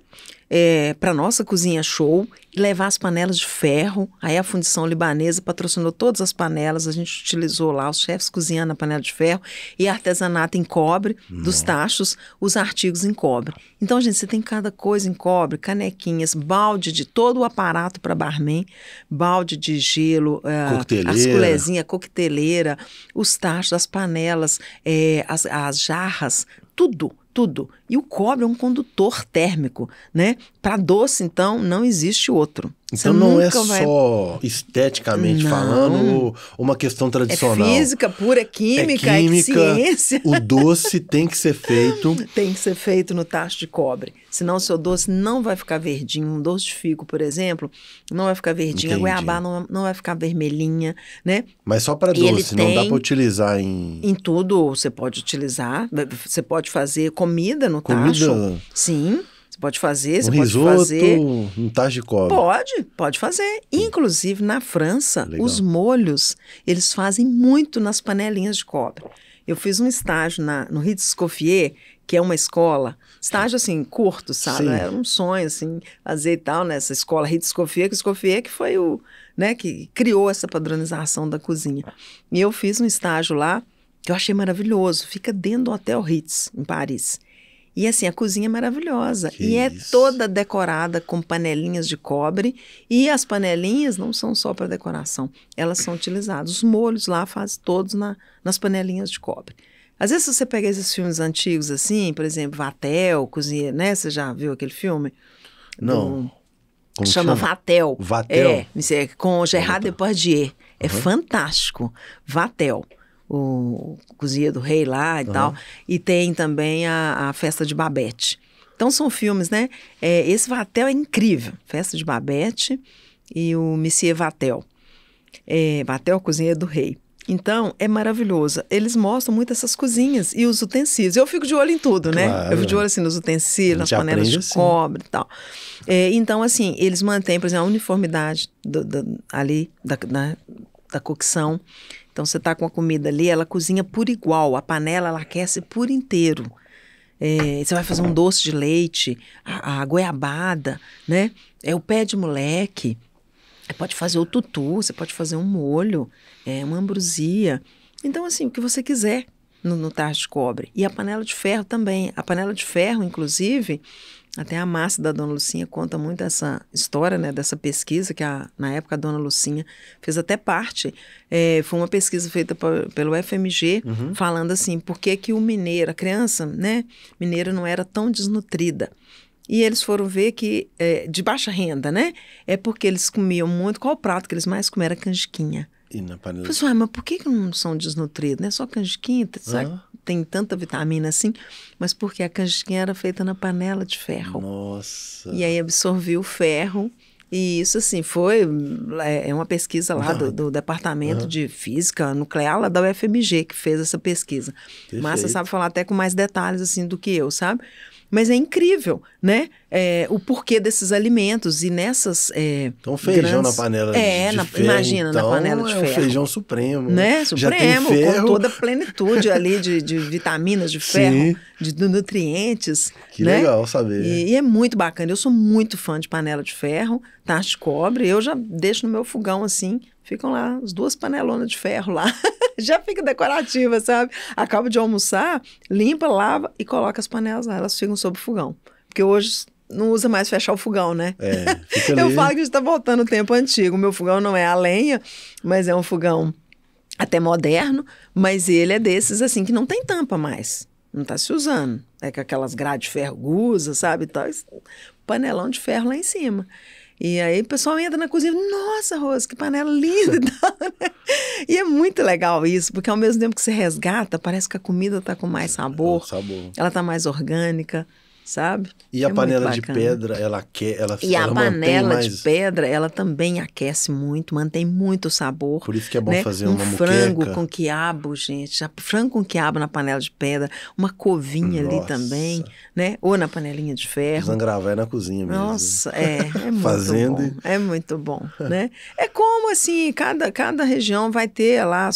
para a nossa Cozinha Show e levar as panelas de ferro. Aí a Fundição Libanesa patrocinou todas as panelas, a gente utilizou lá os chefes cozinhando na panela de ferro e artesanato em cobre, dos tachos, os artigos em cobre. Então, gente, você tem cada coisa em cobre, canequinhas, balde de todo o aparato para barman, balde de gelo, as colherzinhas, coqueteleira, os tachos, as panelas, as jarras, tudo. E o cobre é um condutor térmico, né? Para doce, então, não existe outro. Então não é só esteticamente falando uma questão tradicional. É física pura, química, ciência. O doce tem que ser feito. Tem que ser feito no tacho de cobre. Senão o seu doce não vai ficar verdinho. Um doce de figo, por exemplo, não vai ficar verdinho. Entendi. A goiabá não vai ficar vermelhinha, né? Mas só para doce, não dá para utilizar em... Em tudo você pode utilizar. Você pode fazer comida no tacho. Sim. Pode fazer, você risoto, pode fazer. Um tacho de cobre. Pode fazer. Inclusive, na França, os molhos, eles fazem muito nas panelinhas de cobre. Eu fiz um estágio no Ritz Escoffier, que é uma escola, estágio assim, curto, sabe? Sim. Era um sonho, assim, fazer e tal, nessa escola Ritz Escoffier, que foi o, né, que criou essa padronização da cozinha. E eu fiz um estágio lá, que eu achei maravilhoso, fica dentro do Hotel Ritz, em Paris. E assim, a cozinha é maravilhosa. Que e é isso. toda decorada com panelinhas de cobre. E as panelinhas não são só para decoração, elas são utilizadas. Os molhos lá fazem todos nas panelinhas de cobre. Às vezes você pega esses filmes antigos assim, por exemplo, Vatel, cozinha, né? Você já viu aquele filme? Não. Chama Vatel. Vatel? Com Gerard Depardieu. É fantástico. Vatel. O Cozinha do Rei lá e tal. E tem também a Festa de Babette. Então são filmes, né? Esse Vatel é incrível. Festa de Babette e o Monsieur Vatel. Vatel, Cozinha do Rei. Então, é maravilhoso. Eles mostram muito essas cozinhas e os utensílios. Eu fico de olho em tudo, né? Claro. Eu fico de olho assim nos utensílios, nas panelas de cobre e tal. Então, assim, eles mantêm, por exemplo, a uniformidade da cocção. Então, você está com a comida ali, ela cozinha por igual. A panela, ela aquece por inteiro. Você vai fazer um doce de leite, a goiabada, né? O pé de moleque. Você pode fazer o tutu, você pode fazer um molho, uma ambrosia. Então, assim, o que você quiser no tacho de cobre. E a panela de ferro também. A panela de ferro, inclusive, até a Márcia da Dona Lucinha conta muito essa história, né, dessa pesquisa que na época a Dona Lucinha fez até parte. Foi uma pesquisa feita pelo FMG, falando assim, por que o mineiro, a criança, né, mineira não era tão desnutrida. E eles foram ver que, de baixa renda, né, é porque eles comiam muito. Qual o prato que eles mais comeram? Era canjiquinha. E na panela... Eu falei, mas por que não são desnutridos? Não é só canjiquinha, tem tanta vitamina assim, mas porque a canjiquinha era feita na panela de ferro. Nossa! E aí absorveu o ferro. E isso, assim, é uma pesquisa lá do Departamento de Física Nuclear lá da UFMG que fez essa pesquisa. Perfeito. Márcia sabe falar até com mais detalhes, assim, do que eu, sabe? Mas é incrível, né? O porquê desses alimentos e nessas então, feijão na panela de ferro, imagina, então, na panela de ferro. É um feijão supremo. Né? Supremo, já tem ferro. com toda a plenitude ali de vitaminas, de ferro, de nutrientes. Que né? legal saber. E é muito bacana. Eu sou muito fã de panela de ferro, tacho de cobre. Eu já deixo no meu fogão assim, ficam lá as 2 panelonas de ferro lá. Já fica decorativa, sabe? Acabo de almoçar, limpa, lava e coloca as panelas lá. Elas ficam sob o fogão. Porque hoje não usa mais fechar o fogão, né? Fica ali. Eu falo que a gente está voltando ao tempo antigo. O meu fogão não é a lenha, mas é um fogão até moderno. Mas ele é desses, assim, que não tem tampa mais. não está se usando. É com aquelas grades de ferro gusa, sabe? Tal, panelão de ferro lá em cima. E aí o pessoal entra na cozinha, nossa, Rose, que panela linda e tal, né? E é muito legal isso, porque ao mesmo tempo que você resgata, parece que a comida está com mais sabor, ela está mais orgânica, sabe? E a panela de pedra, ela E a panela mais... de pedra, ela também aquece muito, mantém muito o sabor. Por isso que é bom, né? fazer uma muqueca. Frango com quiabo, gente. Frango com quiabo na panela de pedra, uma covinha ali também, né? Ou na panelinha de ferro. Zangravé na cozinha mesmo. Nossa, é muito Fazendo bom. É muito bom, né? É como, assim, cada região vai ter lá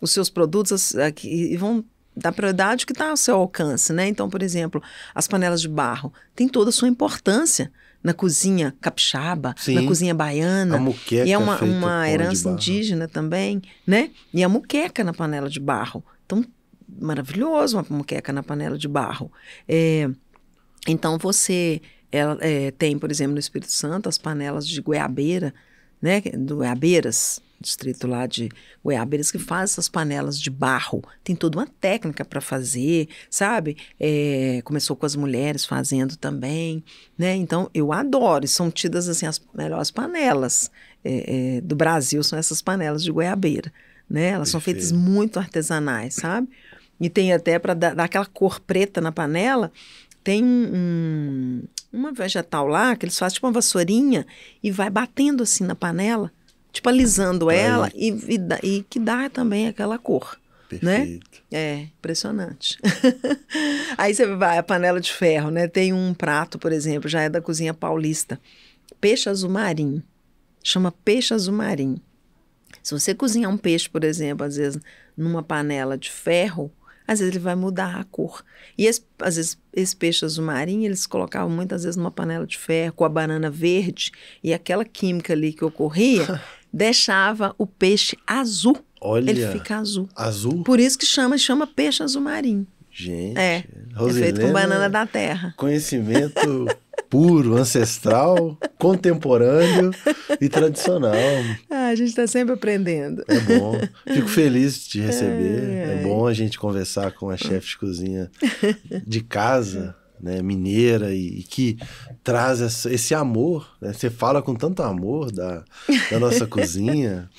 os seus produtos e vão da prioridade que está ao seu alcance, né? Então, por exemplo, as panelas de barro têm toda a sua importância na cozinha capixaba, Sim, na cozinha baiana. A muqueca e é uma herança indígena também, né? E a muqueca na panela de barro. Então, maravilhoso uma muqueca na panela de barro. Então, você tem, por exemplo, no Espírito Santo, as panelas de goiabeira, né? Do Goiabeiras, distrito lá de Goiabeiras, que faz essas panelas de barro. Tem toda uma técnica para fazer, sabe? Começou com as mulheres fazendo também, né? Então, eu adoro. E são tidas, assim, as melhores panelas do Brasil, são essas panelas de goiabeira, né? Elas são feitas muito artesanais, sabe? E tem até para dar aquela cor preta na panela, tem uma vegetal lá que eles fazem tipo uma vassourinha e vai batendo assim na panela, tipo alisando ela e que dá também aquela cor. Perfeito. Né? Impressionante. Aí você vai, a panela de ferro, né? Tem um prato, por exemplo, já é da cozinha paulista, peixe azul marinho. Chama peixe azul marinho. Se você cozinhar um peixe, por exemplo, às vezes numa panela de ferro, às vezes ele vai mudar a cor. E às vezes esse peixe azul marinho, eles colocavam muitas vezes numa panela de ferro com a banana verde e aquela química ali que ocorria deixava o peixe azul. Olha, ele fica azul. Azul? Por isso que chama peixe azul marinho. Gente, é feito com banana da terra. Conhecimento puro, ancestral, contemporâneo e tradicional. A gente está sempre aprendendo. É bom. Fico feliz de te receber. É bom a gente conversar com a chefe de cozinha de casa, né, mineira, e que traz esse amor. Né? Você fala com tanto amor da nossa cozinha.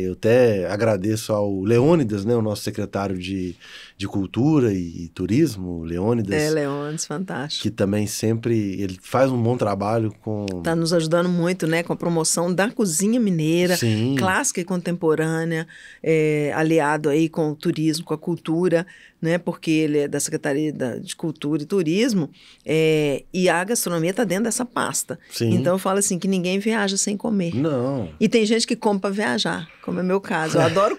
Eu até agradeço ao Leônidas, né, o nosso secretário de Cultura e Turismo, Leônidas. Leônidas, fantástico. Que também sempre, ele faz um bom trabalho com... Está nos ajudando muito, né, com a promoção da cozinha mineira, Sim, clássica e contemporânea, aliado aí com o turismo, com a cultura, né, porque ele é da Secretaria de Cultura e Turismo, e a gastronomia está dentro dessa pasta. Sim. Então eu falo assim, que ninguém viaja sem comer. Não. E tem gente que come para viajar, como é meu caso. Eu adoro...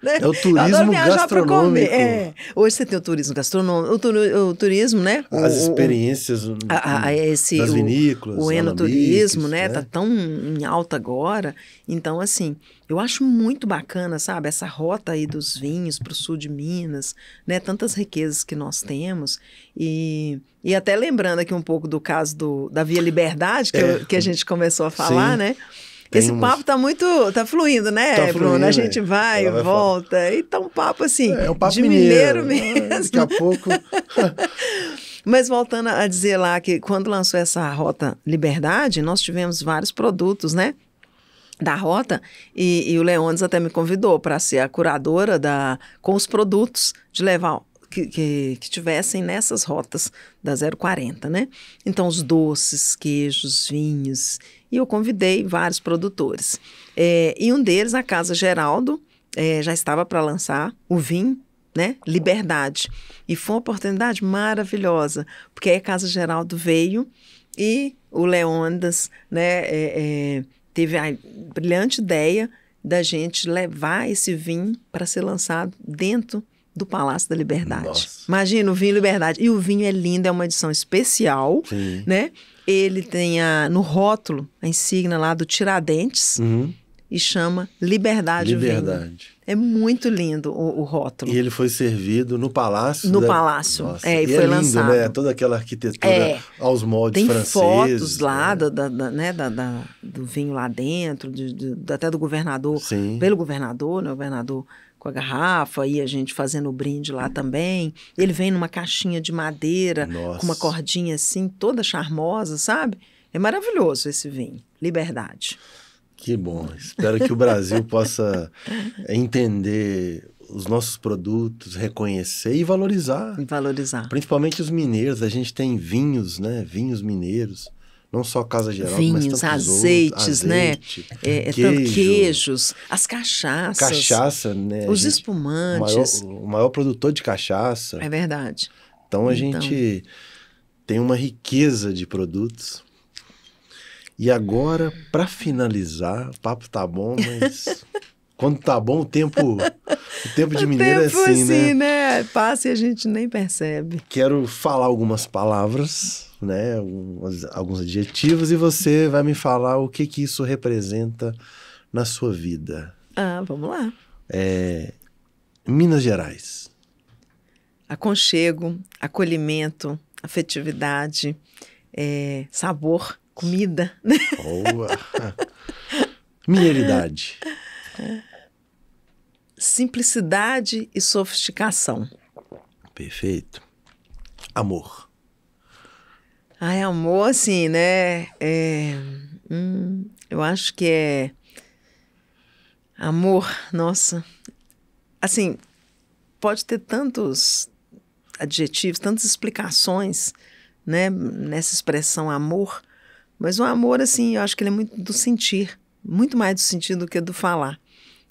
É o turismo gastronômico. Hoje você tem o turismo gastronômico, o turismo, né? As experiências das vinícolas, o enoturismo, né? Tá tão em alta agora. Então, assim, eu acho muito bacana, sabe? Essa rota aí dos vinhos para o sul de Minas, né? Tantas riquezas que nós temos. E até lembrando aqui um pouco do caso da Via Liberdade, que a gente começou a falar, sim, né? Esse papo tá fluindo, né, tá Bruno? Fluindo, a gente vai e volta. Falar. E tá um papo assim, um papo de mineiro mesmo. Daqui a pouco... Mas voltando a dizer lá que quando lançou essa Rota Liberdade, nós tivemos vários produtos, né? Da rota, e o Leônidas até me convidou para ser a curadora com os produtos de levar... Que tivessem nessas rotas da 040, né? Então, os doces, queijos, vinhos. E eu convidei vários produtores. E um deles, a Casa Geraldo, já estava para lançar o vinho, né? Liberdade. E foi uma oportunidade maravilhosa, porque aí a Casa Geraldo veio e o Leônidas, né, teve a brilhante ideia da gente levar esse vinho para ser lançado dentro do Palácio da Liberdade. Nossa. Imagina o vinho Liberdade. E o vinho é lindo, é uma edição especial, sim, né? Ele tem no rótulo a insígnia lá do Tiradentes e chama Liberdade o vinho. É muito lindo o rótulo. E ele foi servido no Palácio? No Palácio, Nossa. E foi é lindo, lançado. Né? Toda aquela arquitetura aos moldes tem franceses. Tem fotos lá do vinho lá dentro, até do governador, sim, pelo governador, né? O governador com a garrafa, e a gente fazendo o brinde lá também. Ele vem numa caixinha de madeira, Nossa. com uma cordinha assim, toda charmosa, sabe? É maravilhoso esse vinho, Liberdade. Que bom. Espero que o Brasil possa entender os nossos produtos, reconhecer e valorizar. E valorizar. Principalmente os mineiros. A gente tem vinhos, né? Vinhos mineiros. Não só Casa Geral, Vinhos, mas tantos azeites, outros. né? Azeite, Queijos, as cachaças. Cachaça, né? Os espumantes. O maior produtor de cachaça. É verdade. Então a gente tem uma riqueza de produtos. E agora, para finalizar, o papo tá bom, mas quando tá bom, o tempo de mineiro é assim, né? Passa e a gente nem percebe. Quero falar algumas palavras, né? Alguns adjetivos, e você vai me falar o que isso representa na sua vida. Vamos lá. Minas Gerais. Aconchego, acolhimento, afetividade, sabor, comida. Boa. Mineiridade. Simplicidade e sofisticação. Perfeito. Amor. Amor, assim, né? Eu acho que amor, nossa. Assim, pode ter tantos adjetivos, tantas explicações, né? Nessa expressão amor. Mas o amor, assim, eu acho que ele é muito do sentir. Muito mais do sentido do que do falar.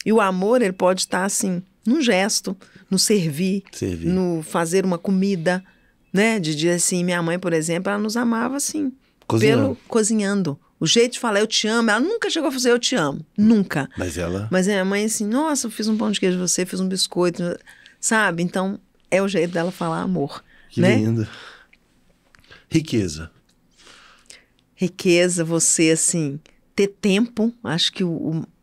E o amor, ele pode estar, assim, num gesto, no servir. No fazer uma comida, né? De dizer assim, minha mãe, por exemplo, ela nos amava, assim, cozinhando. O jeito de falar eu te amo, ela nunca chegou a fazer eu te amo. Nunca. Mas a minha mãe, assim, nossa, eu fiz um pão de queijo de você, fiz um biscoito, sabe? Então, é o jeito dela falar amor. Que lindo. Riqueza. Riqueza, você, assim, ter tempo, acho que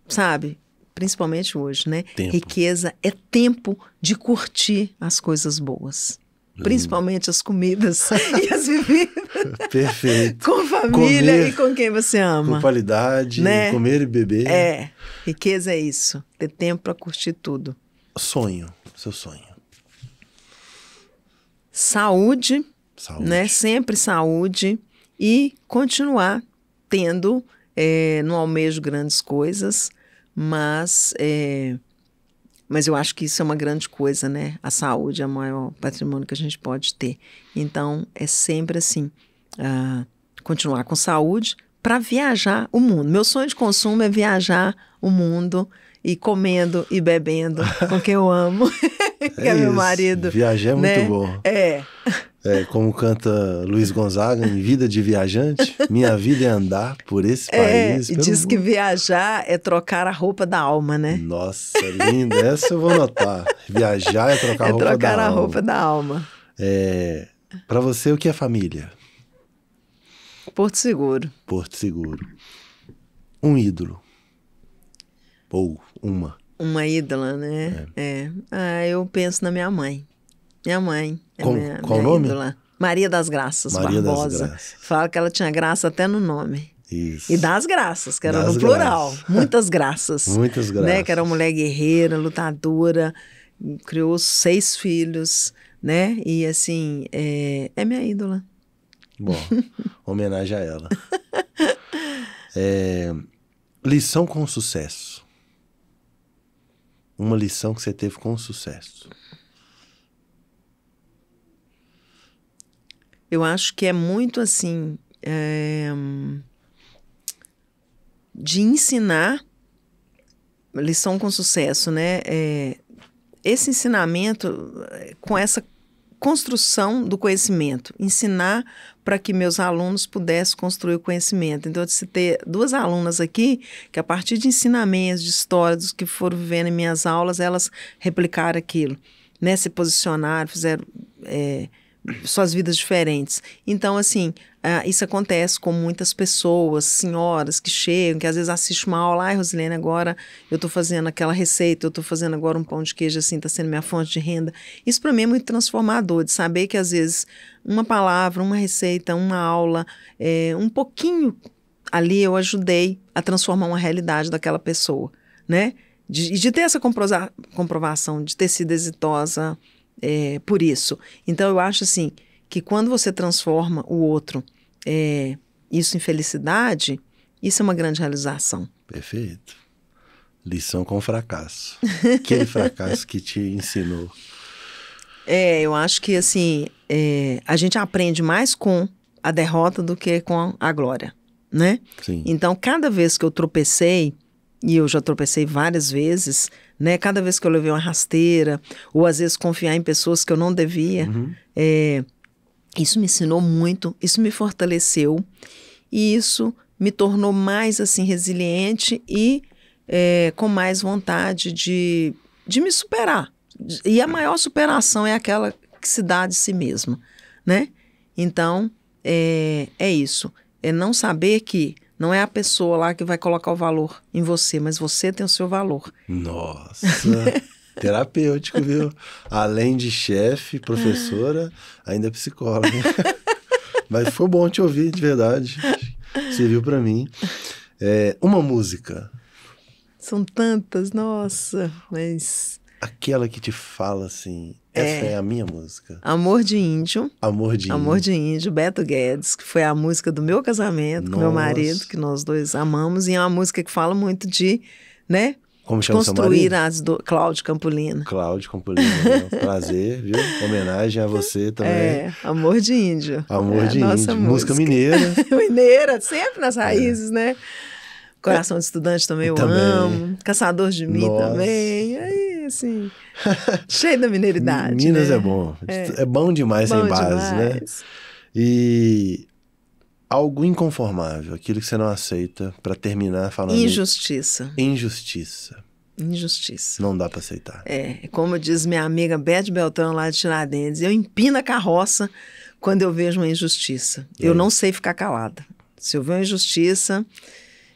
sabe, principalmente hoje, né? Tempo. Riqueza é tempo de curtir as coisas boas. Principalmente as comidas e as bebidas. Perfeito. Com família e com quem você ama. Com qualidade, né? Comer e beber. Riqueza é isso, ter tempo para curtir tudo. Sonho, seu sonho. Saúde, né? Sempre saúde. E continuar tendo, não almejo grandes coisas, mas eu acho que isso é uma grande coisa, né? A saúde é o maior patrimônio que a gente pode ter. Então, é sempre assim, continuar com saúde para viajar o mundo. Meu sonho de consumo é viajar o mundo e comendo e bebendo com quem eu amo, que é meu marido. Viajar é muito bom. Como canta Luiz Gonzaga em Vida de Viajante, minha vida é andar por esse país. E diz que viajar é trocar a roupa da alma, né? Nossa, linda. Essa eu vou anotar. Viajar é trocar a roupa da alma. É trocar a roupa da alma. Para você, o que é família? Porto Seguro. Porto Seguro. Um ídolo. Ou uma. Uma ídola, né? Eu penso na minha mãe. Minha mãe. Qual o nome? Ídola. Maria das Graças Barbosa. Das Graças. Fala que ela tinha graça até no nome. Isso. E das graças, que era no plural. Muitas graças. Muitas graças. Né? Que era uma mulher guerreira, lutadora, criou 6 filhos, né? E assim, é minha ídola. Bom, homenagem a ela. Lição com sucesso. Uma lição que você teve com sucesso. Eu acho que é muito assim, de ensinar, lição com sucesso, né? Esse ensinamento com essa construção do conhecimento, ensinar para que meus alunos pudessem construir o conhecimento. Então, eu citei 2 alunas aqui que, a partir de ensinamentos, de histórias, dos que foram vivendo em minhas aulas, elas replicaram aquilo, né? Se posicionaram, fizeram suas vidas diferentes. Então, assim, isso acontece com muitas pessoas, senhoras que chegam, que às vezes assistem uma aula, ai, Rosilene, agora eu estou fazendo aquela receita, eu estou fazendo agora um pão de queijo, assim, está sendo minha fonte de renda. Isso para mim é muito transformador, de saber que às vezes uma palavra, uma receita, uma aula, um pouquinho ali eu ajudei a transformar uma realidade daquela pessoa, né? de ter essa comprovação, de ter sido exitosa por isso. Então, eu acho assim, que quando você transforma o outro, isso em felicidade, isso é uma grande realização. Perfeito. Lição com fracasso. Aquele fracasso que te ensinou. Eu acho que assim, a gente aprende mais com a derrota do que com a glória, né? Sim. Então, cada vez que eu tropecei, e eu já tropecei várias vezes, né? Cada vez que eu levei uma rasteira, ou às vezes confiar em pessoas que eu não devia, isso me ensinou muito, isso me fortaleceu, e isso me tornou mais assim resiliente e com mais vontade de me superar. E a maior superação é aquela que se dá de si mesma, né? Então, é isso. É não saber que não é a pessoa lá que vai colocar o valor em você, mas você tem o seu valor. Nossa, terapêutico, viu? Além de chefe, professora, ainda é psicóloga. Mas foi bom te ouvir, de verdade. Serviu pra mim. Uma música. São tantas, nossa, mas... Aquela que te fala assim, essa é a minha música. Amor de Índio. Amor de Amor Índio. de Índio, Beto Guedes, que foi a música do meu casamento com meu marido, que nós dois amamos, e é uma música que fala muito de, né? Como chama seu construir marido? Cláudio Campolino. Cláudio Campolino, prazer, viu? Homenagem a você também. Amor de Índio. Amor de nossa Índio. Música mineira. Mineira, sempre nas raízes, né? Coração de Estudante também eu amo. Caçador de Mim também. Aí, assim, cheio da mineiridade. Minas né? é bom. É bom demais sem base, né? E algo inconformável, aquilo que você não aceita, para terminar falando... Injustiça. Injustiça. Injustiça. Não dá para aceitar. Como diz minha amiga Beth Beltrão lá de Tiradentes, eu empino a carroça quando eu vejo uma injustiça. Eu não sei ficar calada. Se eu ver uma injustiça...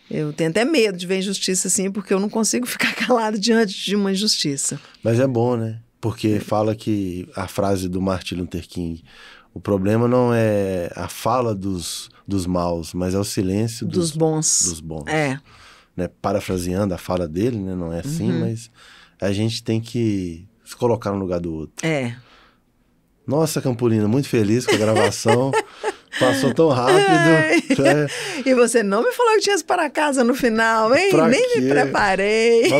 Eu tenho até medo de ver injustiça assim, porque eu não consigo ficar calado diante de uma injustiça. Mas é bom, né? Porque fala que a frase do Martin Luther King, o problema não é a fala dos maus, mas é o silêncio dos bons. Dos bons. Né? Parafraseando a fala dele, né? Não é assim, mas a gente tem que se colocar no lugar do outro. Nossa, Campolino, muito feliz com a gravação. Passou tão rápido. E você não me falou que tinha para casa no final, hein? Nem me preparei.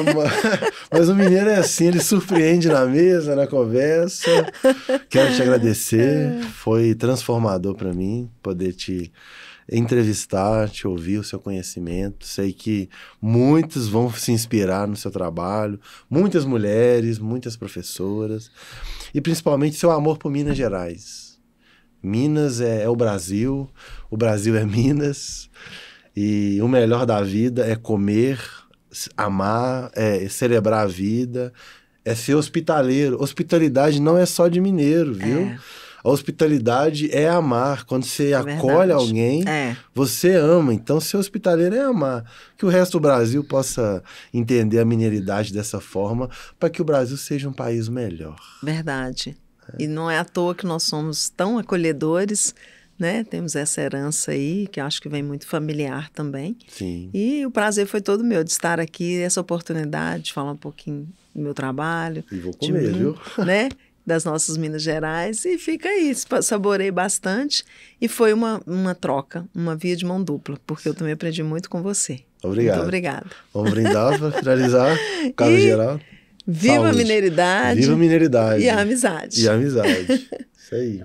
Mas o mineiro é assim, ele surpreende na mesa, na conversa. Quero te agradecer. Foi transformador para mim poder te entrevistar, te ouvir o seu conhecimento. Sei que muitos vão se inspirar no seu trabalho. Muitas mulheres, muitas professoras. E principalmente seu amor por Minas Gerais. Minas é o Brasil é Minas, e o melhor da vida é comer, amar, celebrar a vida, é ser hospitaleiro. Hospitalidade não é só de mineiro, viu? A hospitalidade é amar. Quando você acolhe alguém, você ama. Então, ser hospitaleiro é amar. Que o resto do Brasil possa entender a mineiridade dessa forma, para que o Brasil seja um país melhor. Verdade. E não é à toa que nós somos tão acolhedores, né? Temos essa herança aí, que eu acho que vem muito familiar também. Sim. E o prazer foi todo meu de estar aqui, essa oportunidade de falar um pouquinho do meu trabalho. E vou comer, viu? Né? Das nossas Minas Gerais. E fica aí, saborei bastante. E foi uma troca, uma via de mão dupla, porque eu também aprendi muito com você. Obrigado. Muito obrigada. Vamos brindar para finalizar. Caso geral. Viva a mineiridade. Viva a mineiridade. E a amizade. E a amizade. Isso aí.